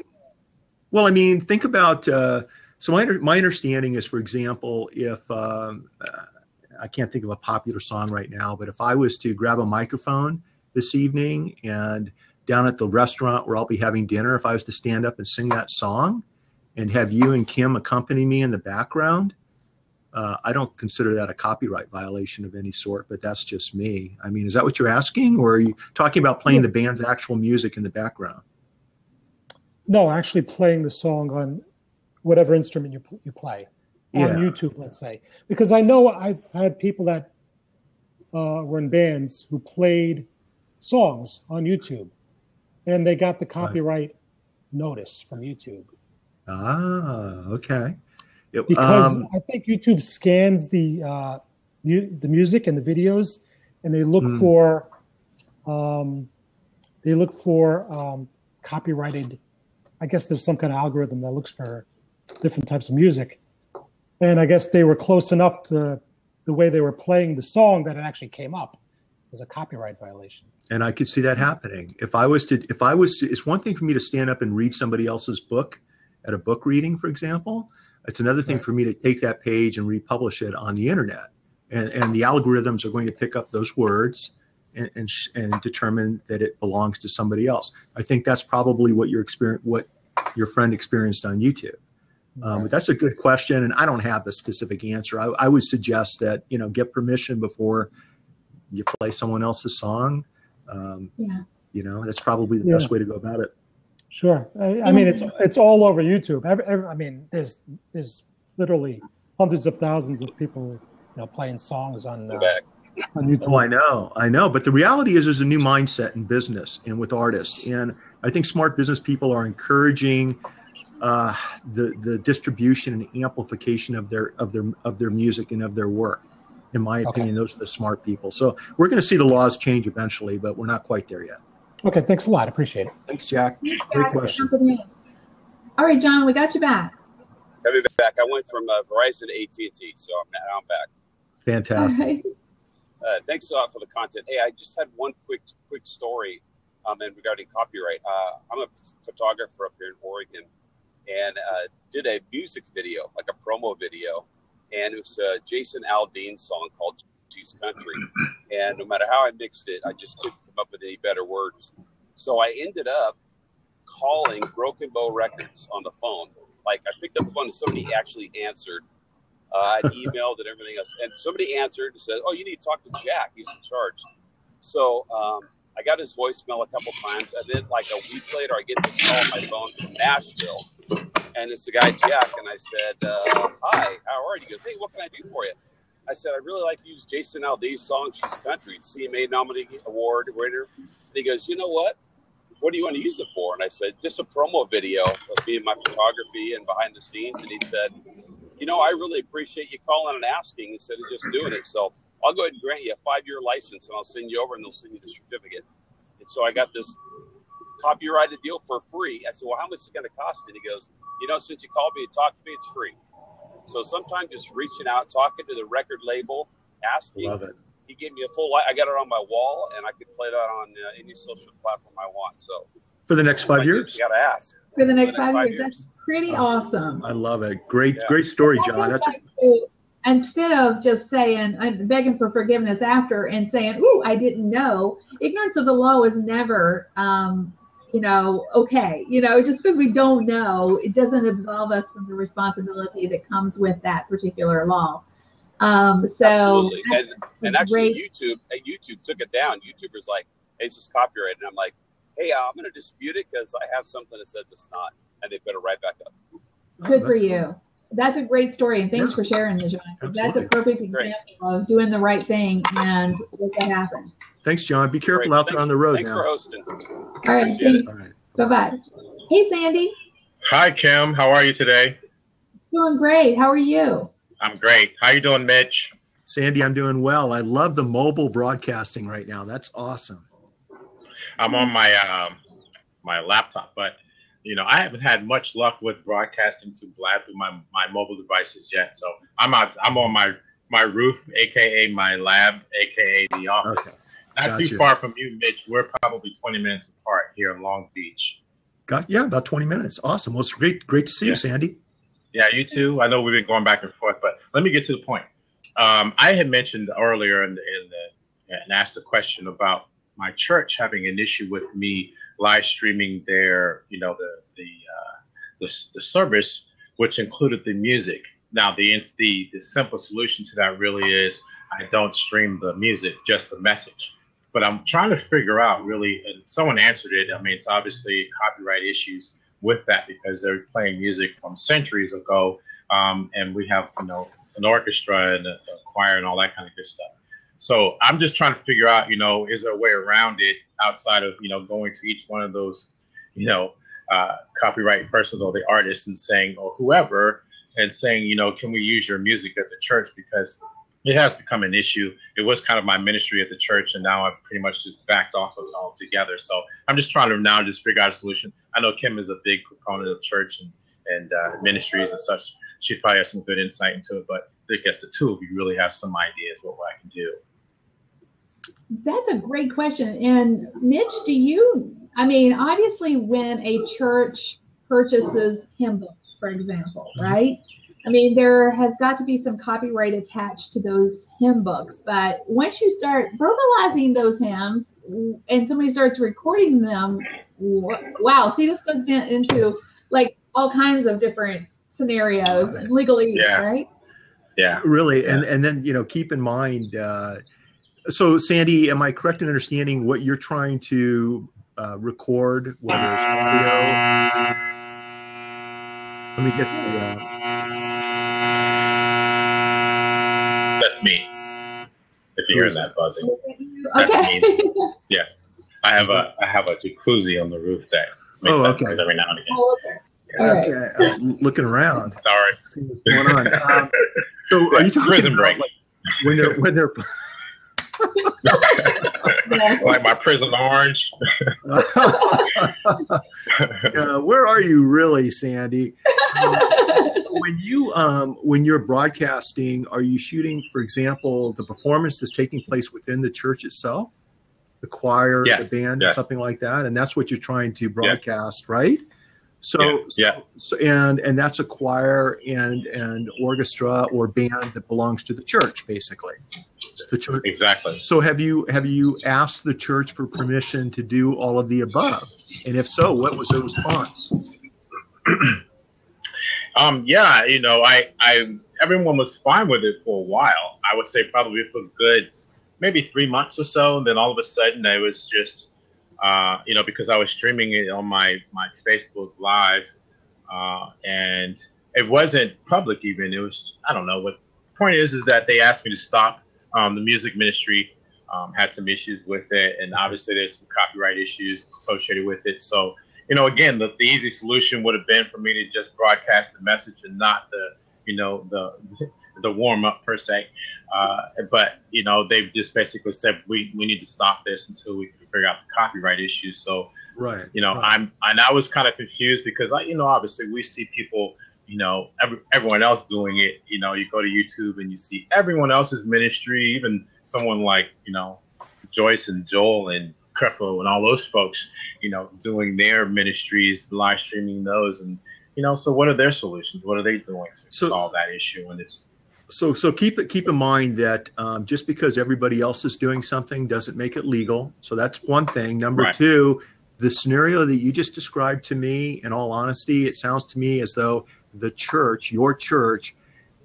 Well, I mean, think about. So my understanding is, for example, if I can't think of a popular song right now, but if I was to grab a microphone this evening and down at the restaurant where I'll be having dinner, if I was to stand up and sing that song and have you and Kim accompany me in the background, I don't consider that a copyright violation of any sort, but that's just me. I mean, is that what you're asking, or are you talking about playing the band's actual music in the background? No, actually playing the song on whatever instrument you play on Yeah. YouTube, let's say. Because I know I've had people that were in bands who played songs on YouTube, and they got the copyright notice from YouTube. Ah, okay. Because I think YouTube scans the music and the videos, and they look for copyrighted. I guess there's some kind of algorithm that looks for different types of music, and I guess they were close enough to the way they were playing the song that it actually came up as a copyright violation. And I could see that happening. If I was to, it's one thing for me to stand up and read somebody else's book at a book reading, for example. It's another thing for me to take that page and republish it on the internet. And the algorithms are going to pick up those words and determine that it belongs to somebody else. I think that's probably what your friend experienced on YouTube. But that's a good question, and I don't have the specific answer. I would suggest that, get permission before you play someone else's song. That's probably the best way to go about it. Sure. I mean, it's all over YouTube. I mean, there's literally hundreds of thousands of people, playing songs on YouTube. Oh, I know. But the reality is, there's a new mindset in business and with artists, and I think smart business people are encouraging the distribution and amplification of their music and of their work. In my opinion, those are the smart people. So we're going to see the laws change eventually, but we're not quite there yet. Okay, thanks a lot. Appreciate it. Thanks, Jack. Thanks, Great Jack, for question. jumping in. All right, John, we got you back. I'll be back. I went from Verizon to AT&T, so I'm back. Fantastic. Thanks a lot for the content. Hey, I just had one quick story regarding copyright. I'm a photographer up here in Oregon, and did a music video, like a promo video, and it was a Jason Aldean song called She's Country. And no matter how I mixed it, I just couldn't come up with any better words. So I ended up calling Broken Bow Records on the phone. Like, I picked up the phone and somebody actually answered. I emailed and everything else. And somebody answered and said, "Oh, you need to talk to Jack. He's in charge." So I got his voicemail a couple times. And then, like, a week later, I get this call on my phone from Nashville. And it's the guy, Jack. And I said, "Hi, how are you?" He goes, "Hey, what can I do for you?" I said, "I really like to use Jason Aldean's song, She's Country, CMA nominee award winner." And he goes, "You know what? What do you want to use it for?" And I said, "Just a promo video of me and my photography and behind the scenes." And he said, "I really appreciate you calling and asking instead of just doing it. So I'll go ahead and grant you a 5-year license, and I'll send you over, and they'll send you the certificate." And so I got this copyrighted deal for free. I said, "Well, how much is it going to cost me?" And he goes, "Since you called me and talked to me, it's free." So sometimes just reaching out, talking to the record label, asking, Love it. he gave me a full light. I got it on my wall, and I could play that on any social platform I want. So For the next 5 years? You got to ask. For the next 5 years. That's pretty awesome. I love it. Great story, John. That's instead of just saying and begging for forgiveness after and saying, "Ooh, I didn't know," ignorance of the law is never, okay. Just because we don't know, it doesn't absolve us from the responsibility that comes with that particular law. Absolutely. And actually, YouTube took it down. YouTubers like, "Hey, this is copyrighted," and I'm like, "Hey, I'm going to dispute it because I have something that says it's not," and they put it right back up. Good for you. That's a great story, and thanks for sharing it, John. That's a perfect example of doing the right thing and what that happened. Thanks, John. Be careful out there on the road. Thanks for hosting. All right. All right. Bye-bye. Hey, Sandy. Hi, Kim. How are you today? Doing great. How are you? I'm great. How you doing, Mitch? Sandy, I'm doing well. I love the mobile broadcasting right now. That's awesome. I'm on my my laptop, but I haven't had much luck with broadcasting through my mobile devices yet. So I'm on my roof, aka my lab, aka the office. Okay. Not too far from you, Mitch. We're probably 20 minutes apart here in Long Beach. About 20 minutes. Awesome. Well, it's great to see you, Sandy. Yeah, you too. I know we've been going back and forth, but let me get to the point. I had mentioned earlier and asked a question about my church having an issue with me live streaming their, the service, which included the music. Now, the simple solution to that really is I don't stream the music, just the message. But I'm trying to figure out really, and someone answered it. I mean, it's obviously copyright issues with that because they're playing music from centuries ago, and we have an orchestra and a choir and all that kind of good stuff. So I'm just trying to figure out, is there a way around it outside of, going to each one of those, copyright persons or the artists and saying, or whoever, and saying, can we use your music at the church? Because it has become an issue. It was kind of my ministry at the church, and now I've pretty much just backed off of it altogether. So I'm just trying to now just figure out a solution. I know Kim is a big proponent of church and ministries and such. She probably has some good insight into it, but I guess the two of you really have some ideas what I can do. That's a great question. And Mitch, obviously when a church purchases hymn books, for example, right? There has got to be some copyright attached to those hymn books. But once you start verbalizing those hymns and somebody starts recording them, wow, see, this goes into like all kinds of different scenarios and legalese, right? Yeah. Really. And then, keep in mind, so Sandy, am I correct in understanding what you're trying to record, whether it's audio? Let me get the... That's me. If you hear that buzzing, that's me. Yeah, I have a jacuzzi on the roof that makes that noise every now and again. Okay, I was looking around. Sorry. See what's going on. So, are you talking prison about break? when they're like my prison orange? Where are you really, Sandy? When you're broadcasting, are you shooting, for example, the performance that's taking place within the church itself, the choir, the band, something like that, and that's what you're trying to broadcast, right? So, and that's a choir and orchestra or band that belongs to the church, basically. It's the church. Exactly. So have you asked the church for permission to do all of the above? And if so, what was the response? Everyone was fine with it for a while. I would say probably for good, maybe 3 months or so. And then all of a sudden I was just, because I was streaming it on my Facebook Live, and it wasn't public even. It was, I don't know. What the point is that they asked me to stop. The music ministry had some issues with it, and obviously there's some copyright issues associated with it. So, again, the easy solution would have been for me to just broadcast the message and not the warm up per se. But they've just basically said we need to stop this until we can figure out the copyright issues. So, right. I was kind of confused because obviously we see people everyone else doing it. You go to YouTube and you see everyone else's ministry, even someone like, Joyce and Joel and Creflo and all those folks, doing their ministries, live streaming those. And, so what are their solutions? What are they doing to solve that issue? And it's, So keep in mind that just because everybody else is doing something doesn't make it legal. So that's one thing. Number two, the scenario that you just described to me, in all honesty, it sounds to me as though the church, your church,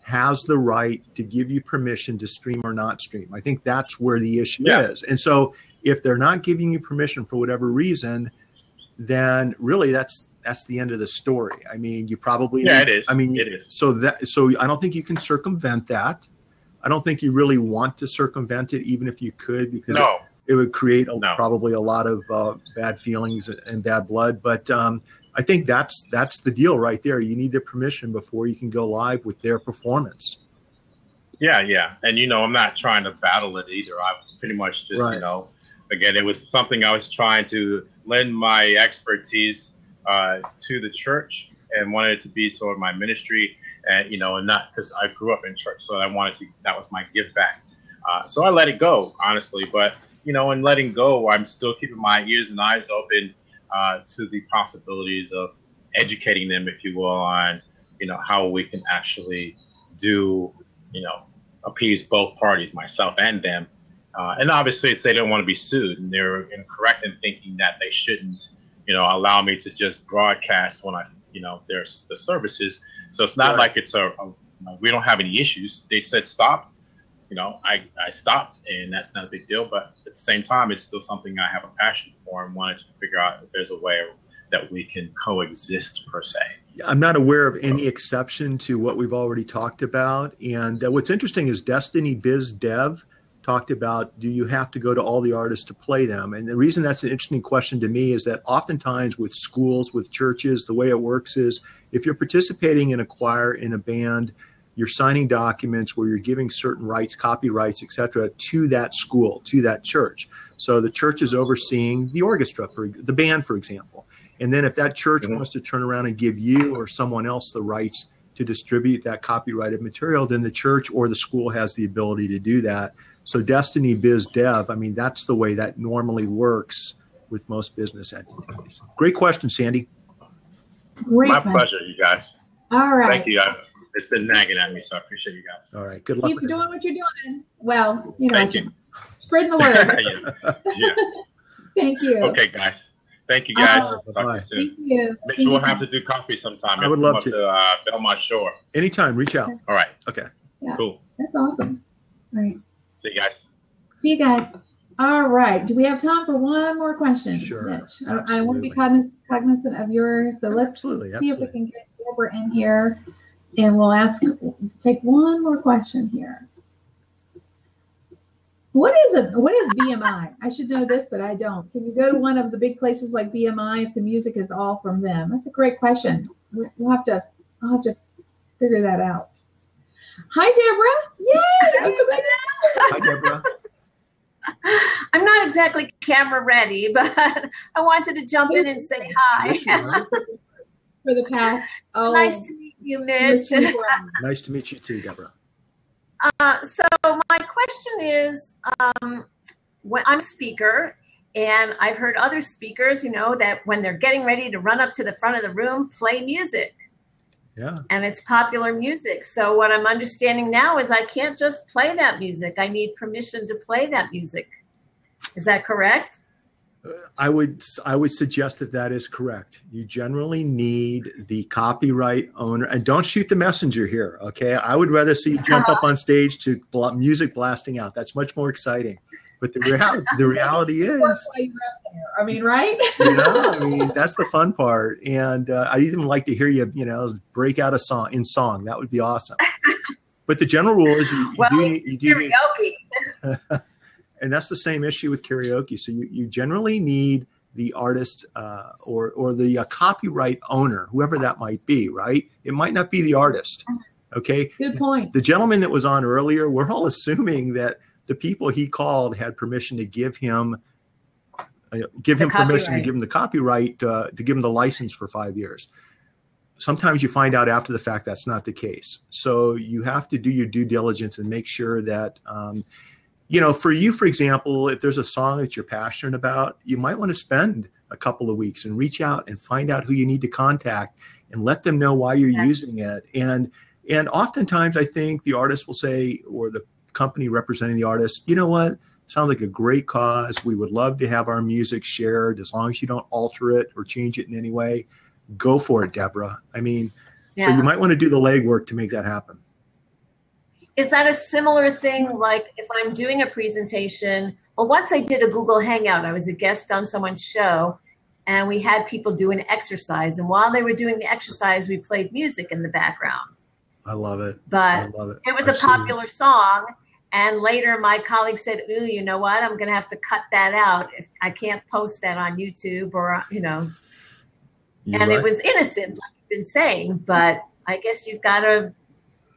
has the right to give you permission to stream or not stream. I think that's where the issue is. And so if they're not giving you permission for whatever reason, then really that's the end of the story. I mean, you probably it is. I mean, it is. So I don't think you can circumvent that. I don't think you really want to circumvent it, even if you could, because it would create probably a lot of bad feelings and bad blood. But I think that's the deal right there. You need their permission before you can go live with their performance. Yeah. And, I'm not trying to battle it either. I pretty much just, again, it was something I was trying to lend my expertise to the church and wanted it to be sort of my ministry, and and not because I grew up in church, so I wanted to. That was my give back. So I let it go, honestly. But in letting go, I'm still keeping my ears and eyes open to the possibilities of educating them, if you will, on how we can actually do appease both parties, myself and them. And obviously, it's they don't want to be sued, and they're incorrect in thinking that they shouldn't, allow me to just broadcast when there's the services. So it's not like it's we don't have any issues. They said stop, I stopped, and that's not a big deal. But at the same time, it's still something I have a passion for and wanted to figure out if there's a way that we can coexist per se. I'm not aware of any exception to what we've already talked about. And what's interesting is Destiny Biz Dev talked about, do you have to go to all the artists to play them? And the reason that's an interesting question to me is that oftentimes with schools, with churches, the way it works is if you're participating in a choir, in a band, you're signing documents where you're giving certain rights, copyrights, et cetera, to that school, to that church. So the church is overseeing the orchestra, for the band, for example. And then if that church wants to turn around and give you or someone else the rights to distribute that copyrighted material, then the church or the school has the ability to do that. So Destiny Biz Dev, I mean, that's the way that normally works with most business entities. Great question, Sandy. My pleasure, you guys. All right. Thank you. It's been nagging at me, so I appreciate you guys. All right. Good luck. Keep doing what you're doing. Well, Thank you. Spreading the word. Yeah. Thank you. Okay, guys. Thank you, guys. Talk to you soon. Thank you. Make sure we'll have to do coffee sometime. I would love to. Belmont Shore. Anytime. Reach out. All right. Okay. Yeah. Cool. That's awesome. All right. See you guys. See you guys. All right. Do we have time for one more question? Sure. Mitch? I want to be cognizant of yours. So let's see if we can get Deborah in here, and we'll take one more question here. What is BMI? I should know this, but I don't. Can you go to one of the big places like BMI if the music is all from them? That's a great question. I'll have to figure that out. Hi, Deborah. Yay! Hi, Deborah. I'm not exactly camera ready, but I wanted to jump in and say hi. For the past. Oh, nice to meet you, Mitch. Nice to meet you too, Deborah. So my question is, when I'm a speaker, and I've heard other speakers, that when they're getting ready to run up to the front of the room, play music. Yeah. And it's popular music. So what I'm understanding now is I can't just play that music. I need permission to play that music. Is that correct? I would suggest that is correct. You generally need the copyright owner, and don't shoot the messenger here. Okay. I would rather see you jump up on stage to music blasting out. That's much more exciting. But the reality is, I mean, right? That's the fun part. And I'd even like to hear you, break out in song. That would be awesome. But the general rule is you do karaoke. And that's the same issue with karaoke. So you generally need the artist or the copyright owner, whoever that might be, right? It might not be the artist. Okay. Good point. The gentleman that was on earlier, we're all assuming that the people he called had permission to give him permission to give him the copyright, to give him the license for 5 years. sometimes you find out after the fact that's not the case. So you have to do your due diligence and make sure that, for you, for example, if there's a song that you're passionate about, you might want to spend a couple of weeks and reach out and find out who you need to contact and let them know why you're using it. And oftentimes I think the artist will say, or the company representing the artist, you know what, sounds like a great cause. We would love to have our music shared as long as you don't alter it or change it in any way. Go for it, Deborah. I mean, so you might want to do the legwork to make that happen. Is that a similar thing, like if I'm doing a presentation? Well, once I did a Google Hangout, I was a guest on someone's show, and we had people do an exercise. And while they were doing the exercise, we played music in the background. I love it. But I love it. It was a popular song. And later my colleague said, ooh, you know what? I'm going to have to cut that out. If I can't post that on YouTube or, And it was innocent, like you've been saying. But I guess you've got to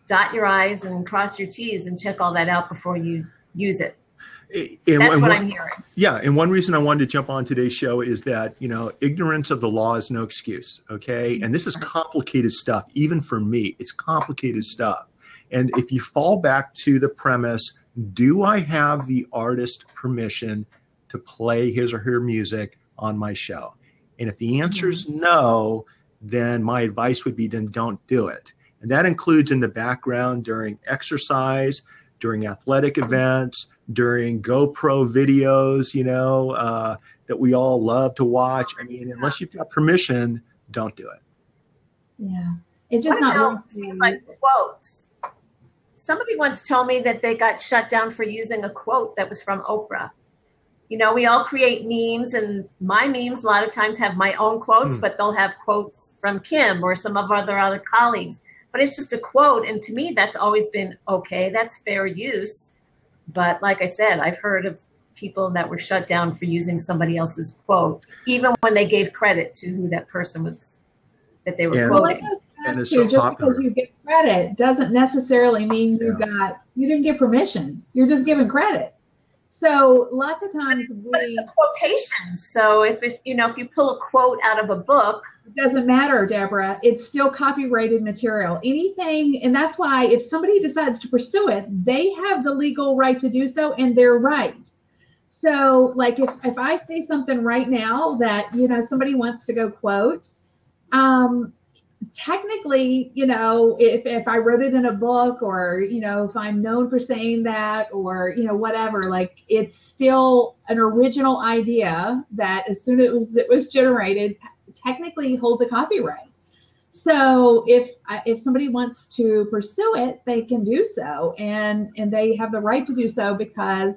dot your I's and cross your T's and check all that out before you use it. That's what I'm hearing. Yeah, and one reason I wanted to jump on today's show is that, ignorance of the law is no excuse, okay? And this is complicated stuff, even for me. It's complicated stuff. And if you fall back to the premise, do I have the artist permission to play his or her music on my show? And if the answer is no, then my advice would be then don't do it. And that includes in the background during exercise, during athletic events, during GoPro videos, that we all love to watch. I mean, unless you've got permission, don't do it. Yeah. It's just not things like quotes. Somebody once told me that they got shut down for using a quote that was from Oprah. We all create memes, and my memes a lot of times have my own quotes, but they'll have quotes from Kim or some of our other colleagues. But it's just a quote, and to me, that's always been okay. That's fair use. But like I said, I've heard of people that were shut down for using somebody else's quote, even when they gave credit to who that person was that they were quoting. And it's so just popular. because you get credit doesn't necessarily mean you didn't get permission. You're just giving credit. So lots of times but it's a quotation. So if you pull a quote out of a book, it doesn't matter, Deborah. It's still copyrighted material. Anything, and that's why if somebody decides to pursue it, they have the legal right to do so, and they're right. So, like if I say something right now that somebody wants to go quote, technically, if I wrote it in a book or, if I'm known for saying that or, whatever, like it's still an original idea that as soon as it was generated, technically holds a copyright. So if somebody wants to pursue it, they can do so. And they have the right to do so because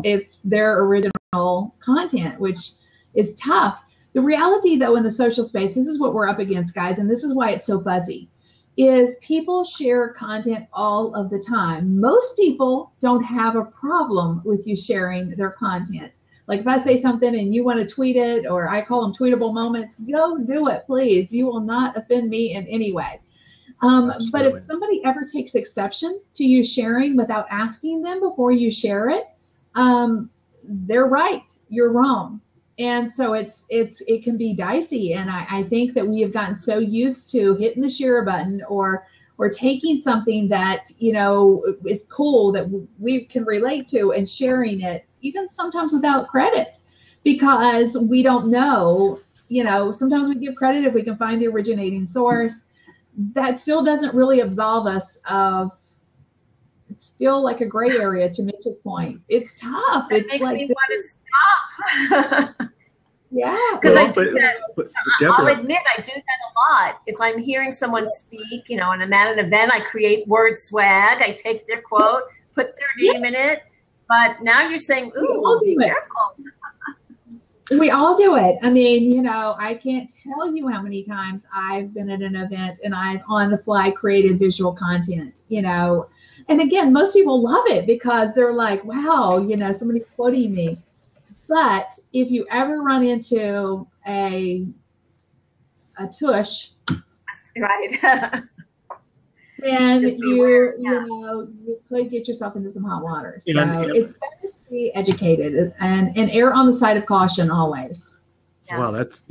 it's their original content, which is tough. The reality, though, in the social space, this is what we're up against, guys, and this is why it's so fuzzy, is people share content all of the time. Most people don't have a problem with you sharing their content. Like if I say something and you want to tweet it, or I call them tweetable moments, go do it, please. You will not offend me in any way. But if somebody ever takes exception to you sharing without asking them before you share it, they're right. You're wrong. And so it can be dicey. And I think that we have gotten so used to hitting the share button or taking something that, is cool that we can relate to and sharing it, even sometimes without credit, because we don't know, sometimes we give credit if we can find the originating source. That still doesn't really absolve us of, it's still like a gray area to Mitch's point. It's tough. It makes me want to stop. Yeah. Because I do that. I'll admit I do that a lot. If I'm hearing someone speak, and I'm at an event, I create word swag. I take their quote, put their name in it. But now you're saying, ooh, be careful. We all do it. I mean, I can't tell you how many times I've been at an event and I've on the fly created visual content, And again, most people love it because they're like, wow, somebody's quoting me. But if you ever run into a tush, right, then you could get yourself into some hot water. So it's better to be educated and err on the side of caution always. Yeah. Well, that's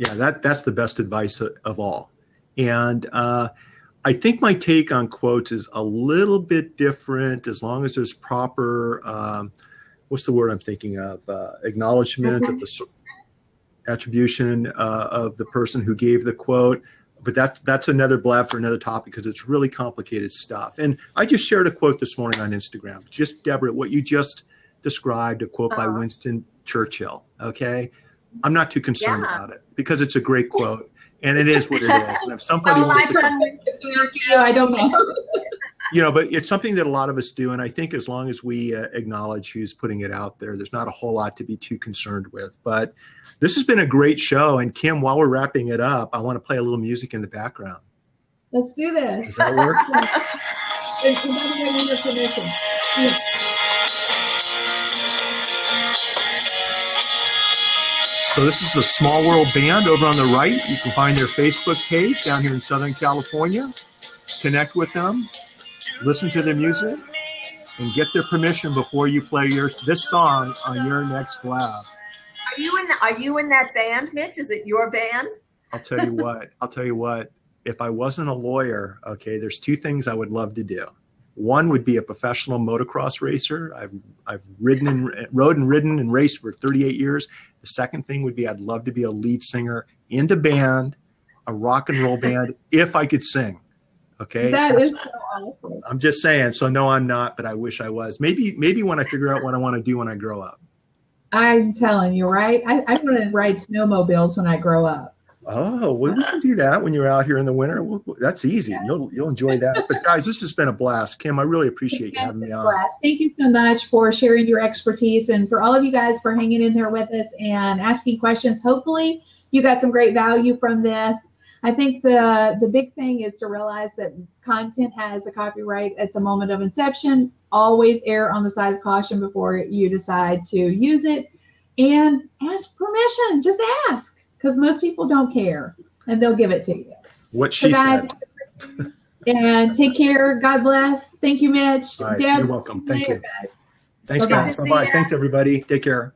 the best advice of all. And I think my take on quotes is a little bit different as long as there's proper, what's the word I'm thinking of? Acknowledgement of the attribution of the person who gave the quote. But that's another blab for another topic because it's really complicated stuff. And I just shared a quote this morning on Instagram. Just, Deborah, what you just described, a quote by Winston Churchill, okay? I'm not too concerned about it because it's a great quote. And it is what it is. And if somebody wants to, I don't know. You know, but it's something that a lot of us do. And I think as long as we acknowledge who's putting it out there, there's not a whole lot to be too concerned with. But this has been a great show. And Kim, while we're wrapping it up, I want to play a little music in the background. Let's do this. Does that work? And by the way, we have permission. Yeah. So this is a Small World Band over on the right. You can find their Facebook page down here in Southern California. Connect with them, listen to their music, and get their permission before you play this song on your next blab. Are you in that band, Mitch? Is it your band? I'll tell you what. If I wasn't a lawyer, okay, there's two things I would love to do. One would be a professional motocross racer. I've rode and ridden and raced for 38 years. The second thing would be I'd love to be a lead singer in a band, a rock and roll band, if I could sing. Okay. That is so awesome. I'm just saying. So no, I'm not, but I wish I was. Maybe when I figure out what I want to do when I grow up. I'm telling you, right? I want to ride snowmobiles when I grow up. Oh, well, we can do that when you're out here in the winter. That's easy. You'll enjoy that. But guys, this has been a blast. Kim, I really appreciate you having me on. Thank you so much for sharing your expertise and for all of you guys for hanging in there with us and asking questions. Hopefully you got some great value from this. I think the big thing is to realize that content has a copyright at the moment of inception. Always err on the side of caution before you decide to use it. And ask permission. Just ask. Because most people don't care, and they'll give it to you. What she said. And take care. God bless. Thank you, Mitch. Right, Deb, you're welcome. Thank you. Guys. Thanks, guys. Bye-bye. Thanks, everybody. Take care.